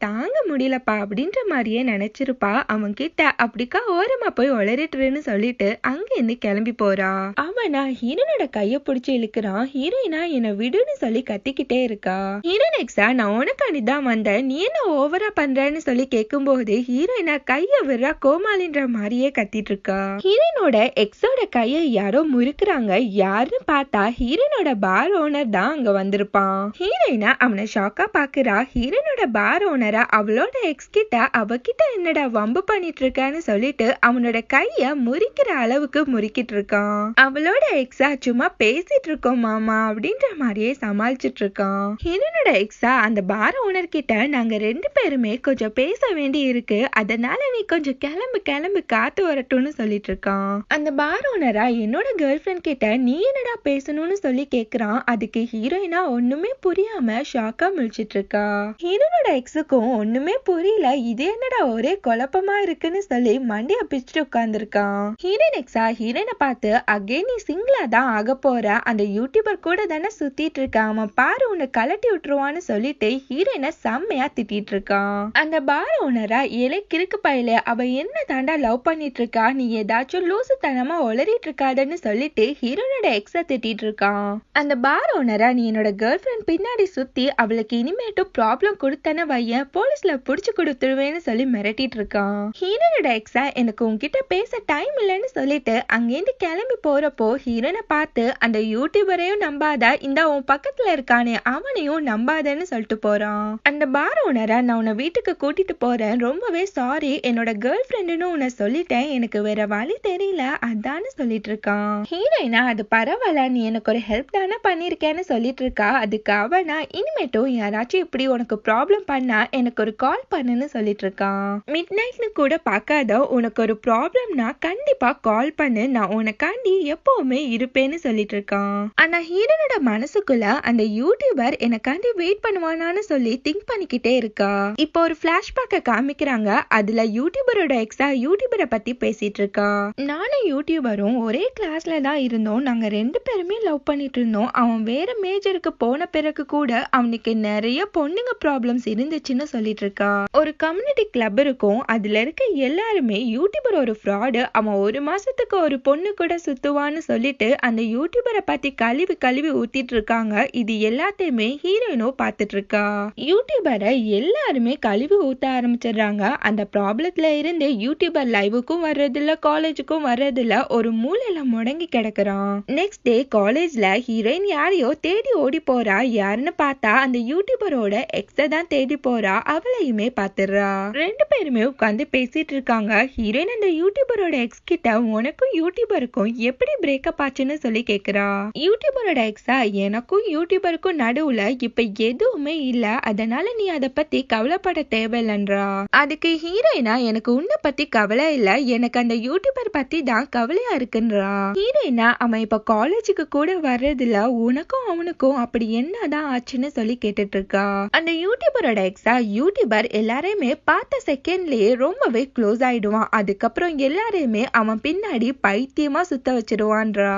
தாங்க முடியலப்பா அப்படின்ற மாதிரியே நினைச்சிருப்பா. அவன் கிட்ட அப்படிக்கா ஓரமா போய் உளறிட்டுன்னு சொல்லிட்டு அங்கிருந்து கிளம்பி போறா. அவனா ஹீரோனோட கைய பிடிச்சு இழுக்கிறான். ஹீரோயினா என்ன விடுன்னு சொல்லி கத்திக்கிட்டே இருக்கா. ஹீரோயின் எக்ஸா நான் உனக்காண்டிதான் வந்தேன், நீ என்ன ஓவரா பண்றன்னு சொல்லி கேட்கும் போது ஹீரோயினா கைய விடுறா கோமாளின்ற மாதிரியே கத்திட்டு இருக்கா. ஹீரோயினோட எக்ஸோட கைய யாரோ முறுக்குறாங்க. யாருன்னு பார்த்தா ஹீரோயினோட பார் ஓனர் தான் அங்க வந்திருப்பான். ஹீரோயினா அவனை ஷாக்கா பாக்குறா. ஹீரோயினோட பார் ஓனரா அவளோட எக்ஸ் கிட்ட அவகிட்ட என்னடா வம்பு பண்ணிட்டு இருக்கான்னு சொல்லிட்டு அவனோட கைய முறிக்கிற அளவுக்கு முறிக்கிட்டு இருக்கான். அவளோட எக்ஸா சும்மா பேசிட்டு இருக்கோம் மாமா அப்படின்ற மாதிரியே சமாளிச்சுட்டு இருக்கான். ஹீரோனோட எக்ஸா அந்த பார் ஓனர் கிட்ட நாங்க ரெண்டு பேருமே கொஞ்சம் பேச வேண்டி இருக்கு, அதனால நீ கொஞ்சம் கிளம்பு கிளம்பு காத்து வரட்டும்னு சொல்லிட்டு இருக்கான். அந்த பார் ஓனரா என்னோட கேர்ள் ஃபிரெண்ட் கிட்ட நீ என்னடா பேசணும்னு சொல்லி கேக்குறான். அதுக்கு ஹீரோயினா ஒண்ணுமே புரியாம ஷாக்கா முழிச்சிட்டு இருக்கா. ஹீரோனோட எக்ஸுக்கும் ஒண்ணுமே புரியல, இது என்னடா ஒரே குழப்பமா இருக்குன்னு சொல்லி மண்டைய பிச்சுட்டு உட்கார்ந்துருக்கான். ஹீரோயின் எக்ஸா ஹீரோயினை பார்த்து அகைன் நீ சிங்கிளா தான் ஆக போற, அந்த யூடியூபர் கூட தானே சுத்திட்டு இருக்கான், அவன் பாரு உன்னை கலட்டி விட்டுருவான்னு சொல்லிட்டு ஹீரோயினை செம்மையா திட்டிட்டு இருக்கான். அந்த பார் ஓனரா ஏழை கிறுக்கு பையில அவ என்ன தாண்டா லவ் பண்ணிட்டு இருக்கா, நீ ஏதாச்சும் லூசுத்தனமா உளறிட்டு இருக்காதுன்னு சொல்லிட்டு ஹீரோனோட எக்ஸ திட்டிட்டு இருக்கான். அந்த பார் ஓனரா நீ என்னோட கேர்ள் ஃபிரெண்ட் பின்னாடி சுத்தி அவளுக்கு இனிமேட்டும் ப்ராப்ளம் கொடுத்தன வையன் போலீஸ்ல புடிச்சு கொடுத்துருவேன்னு சொல்லி மிரட்டிட்டு இருக்கான். ஹீரோனோட எக்ஸா எனக்கு உன்கிட்ட பேச டைம் இல்லைன்னு சொல்லிட்டு அங்கேருந்து கிளம்பி போறப்போ ஹீரோனை பார்த்து அந்த யூடியூபரையும் நம்பாத, இந்த உன் பக்கத்துல இருக்கானே அவனையும் நம்பாதன்னு சொல்லிட்டு போறான். அந்த பார் ஓனரா நான் உன்னை வீட்டுக்கு கூட்டிட்டு போறேன், ரொம்பவே சாரி, என்னோட கேர்ள் ஃபிரெண்டுன்னு உன்னை சொல்லிட்டேன், எனக்கு வேற வழி தெரியல அதான்னு சொல்லிட்டு இருக்கான். ஹீரோயினா அது பரவாயில்ல, நீ எனக்கு ஒரு ஹெல்ப் தானே பண்ணிருக்கேன்னு சொல்லிட்டு இருக்கா. அதுக்கு அவனா இனிமேட்டும் யாராச்சும் இப்படி உனக்கு ப்ராப்ளம் பண்ணா எனக்கு ஒரு கால் பண்ணுன்னு சொல்லிட்டு இருக்கான். மிட் நைட்னு கூட பார்க்காத உனக்கு ஒரு ப்ராப்ளம்னா கண்டிப்பா கால் பண்ணு, நான் உனக்காண்டி எப்பவுமே இருப்பேன்னு சொல்லிட்டு இருக்கான். ஆனா ஹீரோனோட மனசுக்குள்ள அந்த யூடியூபர் எனக்காண்டி வெயிட் பண்ணுவானான்னு சொல்லி திங்க் பண்ணிக்கிட்டே இருக்கா. இப்போ ஒரு பிளாஷ்பேக்க காமிக்கிறாங்க. அதுல யூடியூபரோட எக்ஸா யூடியூபரை பத்தி பேசிட்டு இருக்கா. நானும் யூடியூபரும் ஒரே கிளாஸ்ல தான் இருந்தோம், நாங்க 2 பேருமே லவ் பண்ணிட்டு இருந்தோம். அவன் வேற மேஜருக்கு போன பிறகு கூட அவனுக்கு நிறைய பொண்ணுங்க ப்ராப்ளம்ஸ் இருந்துச்சுன்னு சொல்லிட்டு இருக்கா. ஒரு கம்யூனிட்டி கிளப் இருக்கும், அதுல இருக்க எல்லாருமே யூடியூபர் ஒரு ஃப்ராடு, அவன் 1 மாசத்துக்கு ஒரு பொண்ணு கூட சுத்துவான்னு சொல்லிட்டு அந்த யூடியூபரை பத்தி கழுவி கழுவி ஊத்திட்டு இருக்காங்க. இது எல்லாத்தையுமே ஹீரோயினோ பாத்துட்டு இருக்கா. யூடியூபரை எல்லாருமே கழுவி ஊத்த ஆரம்பிச்சிடுறாங்க. அந்த ப்ராப்ளத்துல இருந்து யூடியூபர் லைவுக்கும் வர்றதில்ல, காலேஜுக்கும் வர்றதில்ல, ஒரு மூலையில முடங்கி கிடக்குறான். நெக்ஸ்ட் டே காலேஜ்ல ஹீரோயின் யாரையோ தேடி ஓடி போறா. யாருன்னு பார்த்தா அந்த யூடியூபரோட எக்ஸ தான் தேடி போறா. அவளையுமே பாத்துறா. 2 பேருமே உட்காந்து பேசிட்டு இருக்காங்க. ஹீரோயின் அந்த யூடியூபரோட எக்ஸ் கிட்ட உனக்கும் யூடியூபருக்கும் எப்படி பிரேக்கப் ஆச்சுன்னு சொல்லி கேக்குறா. யூடியூபரோட எக்ஸா, எனக்கும் யூடியூபருக்கும் நடுவுல இப்ப எதுவுமே இல்ல, அதனால நீ அதை பத்தி கவலைப்பட தேவையில்லன்றா. அதுக்கு ஹீரோயினா, எனக்கு உன்னை பத்தி கவலை இல்ல, எனக்கு அந்த யூடியூபர் பத்தி தான் கவலையா இருக்குன்றா. ஹீரோயினா, அவன் இப்ப காலேஜுக்கு கூட வர்றதில்ல, உனக்கும் அவனுக்கும் அப்படி என்னதான் ஆச்சுன்னு சொல்லி கேட்டுட்டு இருக்கா. அந்த யூடியூபரோட எக்ஸா, யூடியூபர் எல்லாரையுமே பார்த்த செகண்ட்லயே ரொம்பவே க்ளோஸ் ஆயிடுவான். அதுக்கப்புறம் எல்லாரையுமே அவன் பின்னாடி பைத்தியமா சுத்த வச்சிடுவான்றா.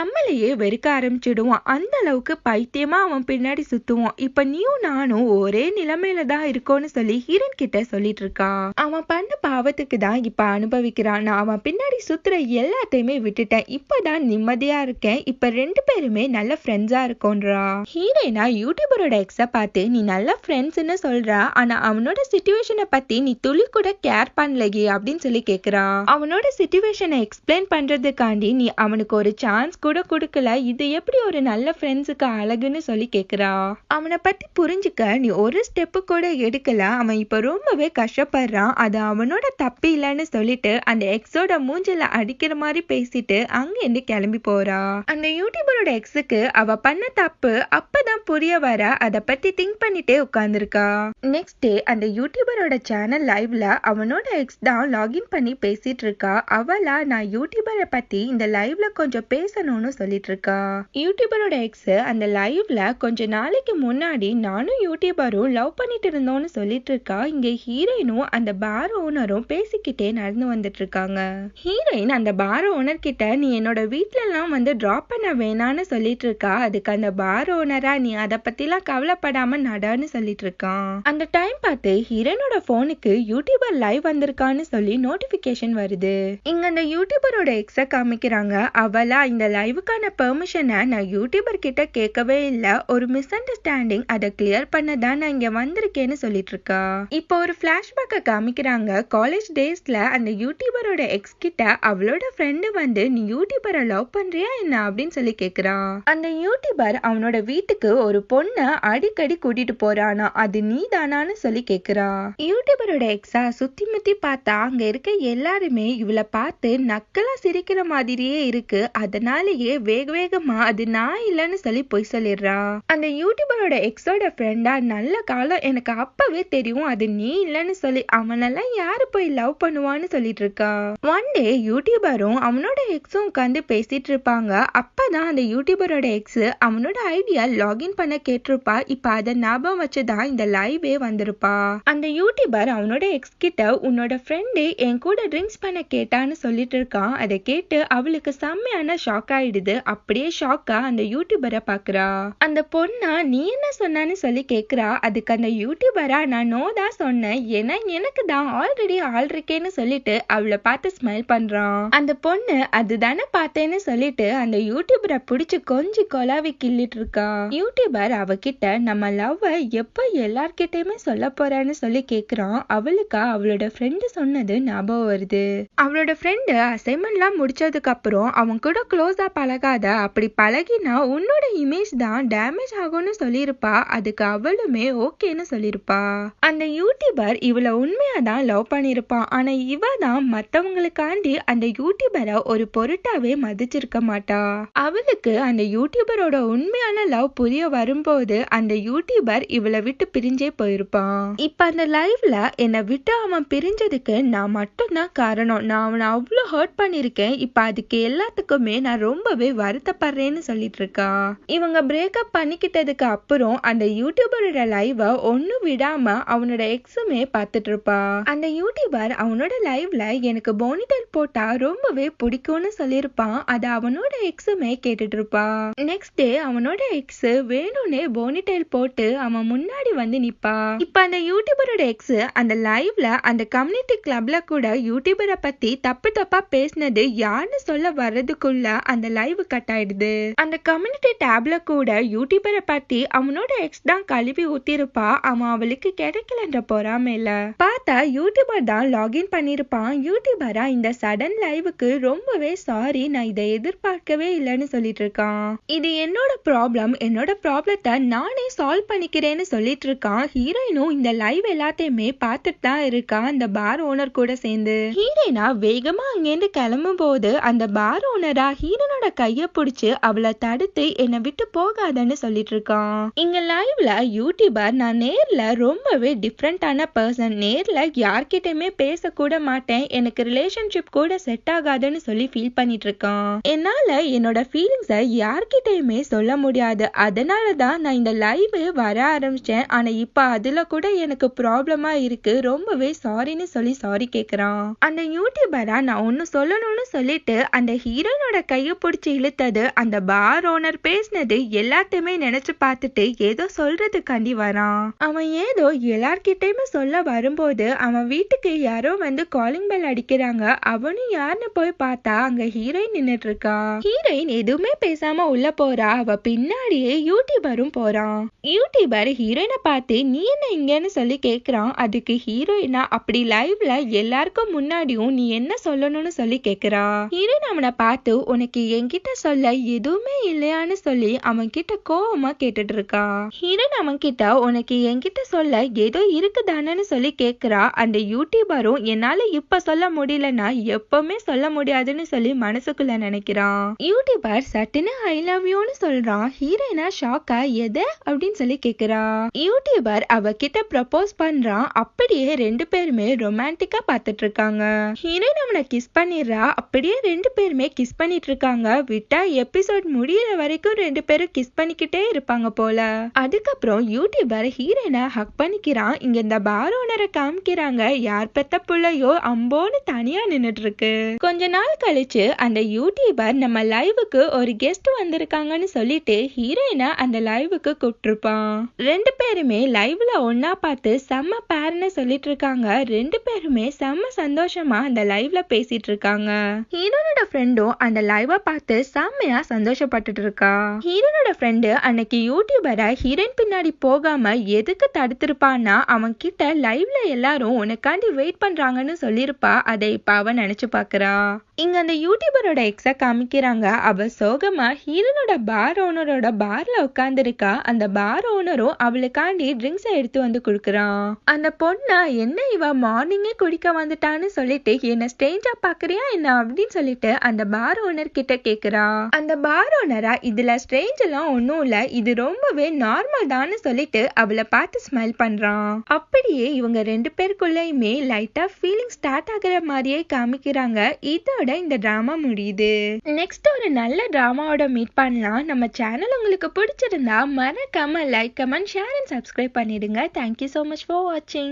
நம்மளையே வெறுக்க ஆரம்பிச்சிடுவான். அந்த அளவுக்கு பைத்தியமா அவன் பின்னாடி சுத்துவான். இப்ப நீயும் நானும் ஒரே நிலைமையில தான் இருக்கோன்னு சொல்லி ஹீரோயின் கிட்ட சொல்லிட்டு இருக்கா. அவன் பண்ண பாவத்துக்கு தான் இப்ப அனுபவிக்கிறான். நான் அவன் பின்னாடி சுத்துற எல்லாத்தையுமே விட்டுட்டேன், இப்பதான் நிம்மதியா இருக்கேன், இப்ப 2 பேருமே நல்ல ஃப்ரெண்ட்ஸா இருக்கோன்றா. ஹீரோயினா யூடியூபரோட எக்ஸ பார்த்து, நீ நல்ல ஃப்ரெண்ட்ஸ்னு சொல்றா, ஆனா அவனோட சிச்சுவேஷனை பத்தி நீ துளி கூட கேர் பண்ணலையே அப்படின்னு சொல்லி கேக்குறா. அவனோட சிச்சுவேஷனை எக்ஸ்பிளைன் பண்றதுக்காண்டி நீ அவனுக்கு ஒரு சான்ஸ் கூட கொடுக்கல, இது எப்படி ஒரு நல்ல ஃப்ரெண்ட்ஸுக்கு அழகுன்னு சொல்லி கேக்குறா. அவனை பத்தி புரிஞ்சுக்க நீ ஒரு ஸ்டெப் கூட எடுக்கல, அவன் இப்ப ரொம்பவே கஷ்டப்படுறான், அது அவனோட தப்பு இல்லைன்னு சொல்லிட்டு அந்த எக்ஸோட மூஞ்சில அடிக்கிற மாதிரி பேசிட்டு அங்கிருந்து கிளம்பி போறா. அந்த யூடியூபரோட எக்ஸுக்கு அவ பண்ண தப்பு அப்பதான் புரிய வர அதை பத்தி திங்க் பண்ணிட்டே உட்கார்ந்துருக்கா. நெக்ஸ்ட் டே அந்த யூடியூபரோட சேனல் லைவ்ல அவனோட எக்ஸ் தான் லாகின் பண்ணி பேசிட்டு இருக்கா. அவளா, நான் யூடியூபரை பத்தி இந்த லைவ்ல கொஞ்சம் பேசணும்னு சொல்லிட்டு இருக்கா. யூடியூபரோட எக்ஸ் அந்த லைவ்ல கொஞ்ச நாளைக்கு முன்னாடி நானும் யூடியூபரும் லவ் பண்ணிட்டு இருந்தோம்னு சொல்லிட்டு இருக்கா. இங்க ஹீரோயினும் அந்த பார் ஓனரும் பேசிக்கிட்டே நடந்து வந்துட்டு இருக்காங்க. ஹீரோயின் அந்த பார் ஓனர் கிட்ட, நீ என்னோட வீட்ல எல்லாம் வந்து டிராப் பண்ண வேணான்னு சொல்லிட்டு இருக்கா. அதுக்கு அந்த பார் ஓனரா, நீ அதை பத்திலாம் கவலைப்படாம நடன்னு சொல்லிட்டு இருக்கான். அந்த டைம் பார்த்து ஹீரோயினோட போனுக்கு யூடியூபர் லைவ் வந்திருக்கான்னு சொல்லி நோட்டிபிகேஷன் வருது. இங்க அந்த யூடியூபரோட எக்ஸ காமிக்கிறாங்க. அவளா, இந்த லைவுக்கான பெர்மிஷனை நான் யூடியூபர் கிட்ட கேட்கவே இல்ல, ஒரு மிஸ் அண்டர்ஸ்டாண்டிங், அதை கிளியர் பண்ணதான் நான் இங்க வந்திருக்கேன்னு சொல்லிட்டு இருக்கா. இப்போ ஒரு பிளாஷ்பேக்க காமிக்கிறாங்க. காலேஜ் டேஸ்ல அந்த யூடியூபரோட எக்ஸ் கிட்ட அவளோட ஃப்ரெண்டு வந்து, நீ யூடியூபரை லவ் பண்றியா என்ன அப்படின்னு சொல்லி கேக்குறா. அந்த யூடியூபர் அவனோட வீட்டுக்கு ஒரு பொண்ணை அடிக்கடி கூட்டிட்டு போறானா, அது நீ தானான்னு சொல்லி கேக்குறா. யூடியூபரோட எக்ஸா சுத்தி முத்தி பார்த்தா அங்க இருக்க எல்லாருமே இவளை பார்த்து நக்கலா சிரிக்கிற மாதிரியே இருக்கு, அதனாலேயே வேக வேகமா அது நான் இல்லைன்னு சொல்லி போய் சொல்லிடுறா. அந்த யூடியூபரோட எக்ஸோட ஃப்ரெண்டா, நல்ல காலம், எனக்கு அப்பவே தெரியும் அது நீ இல்லைன்னு சொல்லி, அவனெல்லாம் யாரு போய் லவ் பண்ணுவான்னு சொல்லிட்டு இருக்கா. ஒன் டே யூடியூபரும் அவனோட எக்ஸும் உட்காந்து பேசிட்டு இருப்பாங்க. அப்பதான் அந்த யூடியூபரோட எக்ஸ் அவனோட ஐடியா லாகின் பண்ண கேட்டிருப்பா. இப்ப அதை ஞாபகம் வச்சுதான் இந்த லைவே வந்திருப்பா. அந்த யூடியூபர் அவனோட எக்ஸ் கிட்ட, உன்னோட ஃப்ரெண்டு என் கூட ட்ரிங்க்ஸ் பண்ண கேட்டான்னு சொல்லிட்டு இருக்கான். அதை கேட்டு அவளுக்கு செம்மையான ஷாக் ஆயிடுது. அப்படியே ஷாக்கா அந்த யூடியூபரை பாக்குறா. அந்த பொண்ணா, நீ என்ன சொன்னான்னு சொல்லி கேக்குறா. அதுக்கு அந்த யூடியூபரா, நான் நோ தான் சொன்னேன், ஏன்னா எனக்கு தான் ஆல்ரெடி ஆள் இருக்கேன்னு சொல்லிட்டு அவளை பார்த்து ஸ்மைல் பண்றான். அந்த பொண்ணு, அதுதானே பார்த்தேன்னு சொல்லிட்டு அந்த யூடியூபரை பிடிச்சு கொஞ்சம் கொலாவி கிள்ளிட்டு இருக்கா. யூடியூபர் அவகிட்ட, நம்ம லவ் எப்ப எல்லார்கிட்டயுமே சொல்ல போறான்னு சொல்லி கேக்குறான். அவளுக்கா அவளோட ஃப்ரெண்டு சொன்னது ஞாபகம் வருது. அவளோட ஃப்ரெண்டு அசைன்மெண்ட்லாம் முடிச்சதுக்கு அப்புறம் அவன் கூட க்ளோஸா பழகாத, அப்படி பழகினா உன்னோட இமேஜ் தான் டேமேஜ் ஆகும்னு சொல்லியிருப்பா. அதுக்கு அவளுமே ஓகேன்னு சொல்லியிருப்பா. அந்த யூடியூபர் இவளை உண்மையாதான் லவ் பண்ணிருப்பான். ஆனா இவ தான் மத்தவங்களுக்காண்டி அந்த யூடியூபரை ஒரு பொருட்டாவே மதிச்சிருக்க மாட்டா. அவளுக்கு அந்த யூடியூபரோட உண்மையான லவ் புரிய வரும்போது அந்த யூடியூபர் யூடியூபர் இவளை விட்டு பிரிஞ்சே போயிருப்பான். இப்ப அந்த லைவ்ல என்னை விட்டு அவன் பிரிஞ்சதுக்கு நான் மட்டும்தான் காரணம், நான் அவனை அவ்வளோ ஹர்ட் பண்ணிருக்கேன், இப்ப அதுக்கு எல்லாத்துக்குமே நான் ரொம்பவே வருத்தப்படுறேன்னு சொல்லிட்டு இருக்கா. இவங்க பிரேக்கப் பண்ணிக்கிட்டதுக்கு அப்புறம் அந்த யூடியூபரோட லைவ ஒன்னும் விடாம அவனோட எக்ஸுமே பார்த்துட்டு இருப்பா. அந்த யூடியூபர் அவனோட லைவ்ல எனக்கு போனிடெயில் போட்டா ரொம்பவே பிடிக்கும்னு சொல்லியிருப்பான். அது அவனோட எக்ஸுமே கேட்டுட்டு இருப்பா. நெக்ஸ்ட் டே அவனோட எக்ஸ் வேணும்னே போனிடெயில் போட்டு அவன் முன்னாடி வந்து நிப்பா. இப்ப அந்த யூடியூபரோட எக்ஸ் அந்த லைவ்ல அந்த கம்யூனிட்டி கிளப்ல கூட யூடியூபரை பத்தி தப்பு தப்பா பேசினது யாருன்னு சொல்ல வர்றதுக்குள்ள அந்த லைவ் கட் ஆயிடுது. அந்த கம்யூனிட்டி டேப்ல கூட யூடியூபரை பத்தி அவனோட எக்ஸ் தான் கழுவி ஊத்திருப்பா. அவன் அவளுக்கு கிடைக்கலன்ற பொறாமையில பார்த்தா யூடியூபர் தான் லாகின் பண்ணிருப்பான். யூடியூபரா இந்த சடன் லைவுக்கு ரொம்பவே சாரி, நான் இதை எதிர்பார்க்கவே இல்லைன்னு சொல்லிட்டு இருக்கான். இது என்னோட ப்ராப்ளம், என்னோட ப்ராப்ளத்தை நானே சால்வ் பண்ணிக்கிறேன்னு சொல்லிட்டு இருக்கான். ஹீரோயினும் இந்த லைவ் எல்லாத்தையுமே பார்த்துட்டு தான் இருக்கா அந்த பார் ஓனர் கூட சேர்ந்து. ஹீரோயினா வேகமா அங்கேருந்து கிளம்பும் போது அந்த பார் ஓனரா ஹீரோனோட கைய பிடிச்சு அவளை தடுத்து என்னை விட்டு போகாதன்னு சொல்லிட்டு இருக்கான். இங்க லைவ்ல யூடியூபர் நான் நேர்ல ரொம்பவே டிஃப்ரெண்டான பர்சன், நேர்ல யார்கிட்டயுமே பேசக்கூட மாட்டேன், எனக்கு ரிலேஷன்ஷிப் கூட செட் ஆகாதுன்னு சொல்லி ஃபீல் பண்ணிட்டு இருக்கான். என்னால என்னோட ஃபீலிங்ஸை யார்கிட்டயுமே சொல்ல முடியாது, அதனாலதான் நான் இந்த லைவ் வர ஆரம்பிச்சேன். ஆனா இப்ப அதுல கூட எனக்கு ப்ராப்ளமா இருக்கு, ரொம்பவே சாரின்னு சொல்லி சாரி கேக்குறான். அந்த யூடியூபரா நான் ஒன்னு சொல்லணும்னு சொல்லிட்டு அந்த ஹீரோனோட கைய பிடிச்சி இழுத்தது, அந்த பார் ஓனர் பேசினது எல்லாத்தையுமே நினைச்சு பார்த்துட்டு ஏதோ சொல்றதுக்காண்டி வரான். அவன் ஏதோ எல்லார்கிட்டயுமே சொல்ல வரும்போது அவன் வீட்டுக்கு யாரோ வந்து காலிங் பெல் அடிக்கிறாங்க. அவனும் யாருன்னு போய் பார்த்தா அங்க ஹீரோயின் நின்னுட்டு இருக்கா. ஹீரோயின் எதுவுமே பேசாம உள்ள போறா. அவ பின்னாடியே யூடியூபரும் போறான். யூடியூபர் ஹீரோயினை பார்த்து நீ என்ன இங்கன்னு சொல்லி கேக்குறான். அதுக்கு ஹீரோயினா அப்படி லைவ்ல எல்லாருக்கும் முன்னாடியும் நீ என்ன சொல்லணும்னு சொல்லி கேக்குறா. ஹீரோயின் அவனை பார்த்து உனக்கு என்கிட்ட சொல்ல எதுவுமே இல்லையான்னு சொல்லி அவன் கிட்ட கோவமா கேட்டுட்டு இருக்கா. ஹீரோயின் அவன் கிட்ட உனக்கு என்கிட்ட சொல்ல ஏதோ இருக்குதானு சொல்லி கேக்குறா. அந்த யூடியூபரும் என்னால இப்ப சொல்ல முடியலன்னா எப்பவுமே சொல்ல முடியாதுன்னு சொல்லி மனசுக்குள்ள நினைக்கிறான். யூடியூபர் சட்டுன்னு ஐ லவ் யூன்னு சொல்றான். ஹீரோயினா ஷாக்கா எது அப்படின்னு சொல்லி கேக்குறா. யூடியூபர் அவகிட்ட ப்ரப்போஸ் பண்றான். அப்படியே ரெண்டு பேருமே ரொமான்டிக்கா பார்த்துட்டு இருக்காங்க. ஹீரோயின் அவனை கிஸ் பண்ணிடுறா. அப்படியே ரெண்டு பேருமே கிஸ் பண்ணிட்டு இருக்காங்க. விட்டா எபிசோட் முடியிற வரைக்கும் ரெண்டு பேரும் கிஸ் பண்ணிக்கிட்டே இருப்பாங்க போல. அதுக்கப்புறம் யூடியூபர் ஹீரோயினை ஹக் பண்ணிக்கிறான். இங்க இந்த பார் ஓனரை காமிக்கிறாங்க. யார் பெத்த புள்ளையோ அம்போன்னு தனியா நின்னுட்டு இருக்கு. கொஞ்ச நாள் கழிச்சு அந்த யூடியூபர் நம்ம லைவுக்கு ஒரு கெஸ்ட் வந்திருக்காங்கன்னு சொல்லிட்டு ஹீரோயினை அந்த லைவுக்கு கூப்பிட்டுருப்பான். ரெண்டு பேருமே லைவ்ல ஒன்னா பார்த்து செம்ம பேர்னு சொல்லிட்டு இருக்காங்க. ரெண்டு பேருமே செம்ம சந்தோஷமா அந்த லைவ்ல பேசிட்டு இருக்காங்க. ஹீரோனோட ஃப்ரெண்டும் அந்த லைவ பார்த்து செம்மையா சந்தோஷப்பட்டுட்டு இருக்கா. ஹீரோனோட ஃப்ரெண்டு அன்னைக்கு யூடியூபரை ஹீரோயின் பின்னாடி போகாம எதுக்கு தடுத்திருப்பான்னா அவன் கிட்ட லைவ்ல எல்லாரும் உனக்காண்டி வெயிட் பண்றாங்கன்னு சொல்லிருப்பா. அதை இப்ப அவன் நினைச்சு பாக்குறா. இங்க அந்த யூடியூபரோட எக்ஸ காமிக்கிறாங்க. அவ சோகமா ஹீரோனோட பார் ஓனரோட பார்ல உட்கார்ந்து இருக்கா. அந்த பார் ஓனரும் அவளுக்காண்டி ட்ரிங்க்ஸ் எடுத்து வந்து குடுக்குறான். அந்த பொண்ணா என்ன இவ மார்னிங்கே குடிக்க வந்துட்டான்னு சொல்லிட்டு என்ன ஸ்ட்ரேஞ்சா பாக்குறியா என்ன அப்படின்னு சொல்லிட்டு அந்த பார் ஓனர் கிட்ட கேக்குறா. அந்த பார் ஓனரா இதுல ஸ்ட்ரேஞ்ச் எல்லாம் ஒன்னும் இல்ல, இது ரொம்பவே நார்மல் தான்னு சொல்லிட்டு அவளை பார்த்து ஸ்மைல் பண்றான். அப்படியே இவங்க ரெண்டு பேருக்குள்ளயுமே லைட்டா ஃபீலிங் ஸ்டார்ட் ஆகுற மாதிரியே காமிக்கிறாங்க. இதோட இந்த டிராமா முடியுது. நெக்ஸ்ட் ஒரு நல்ல டிராமாவோட மீட் பண்ணலாம். நம்ம சேனல் உங்களுக்கு பிடிச்சிருந்தா மறக்காம like, comment, share and subscribe பண்ணிடுங்க. Thank you so much for watching.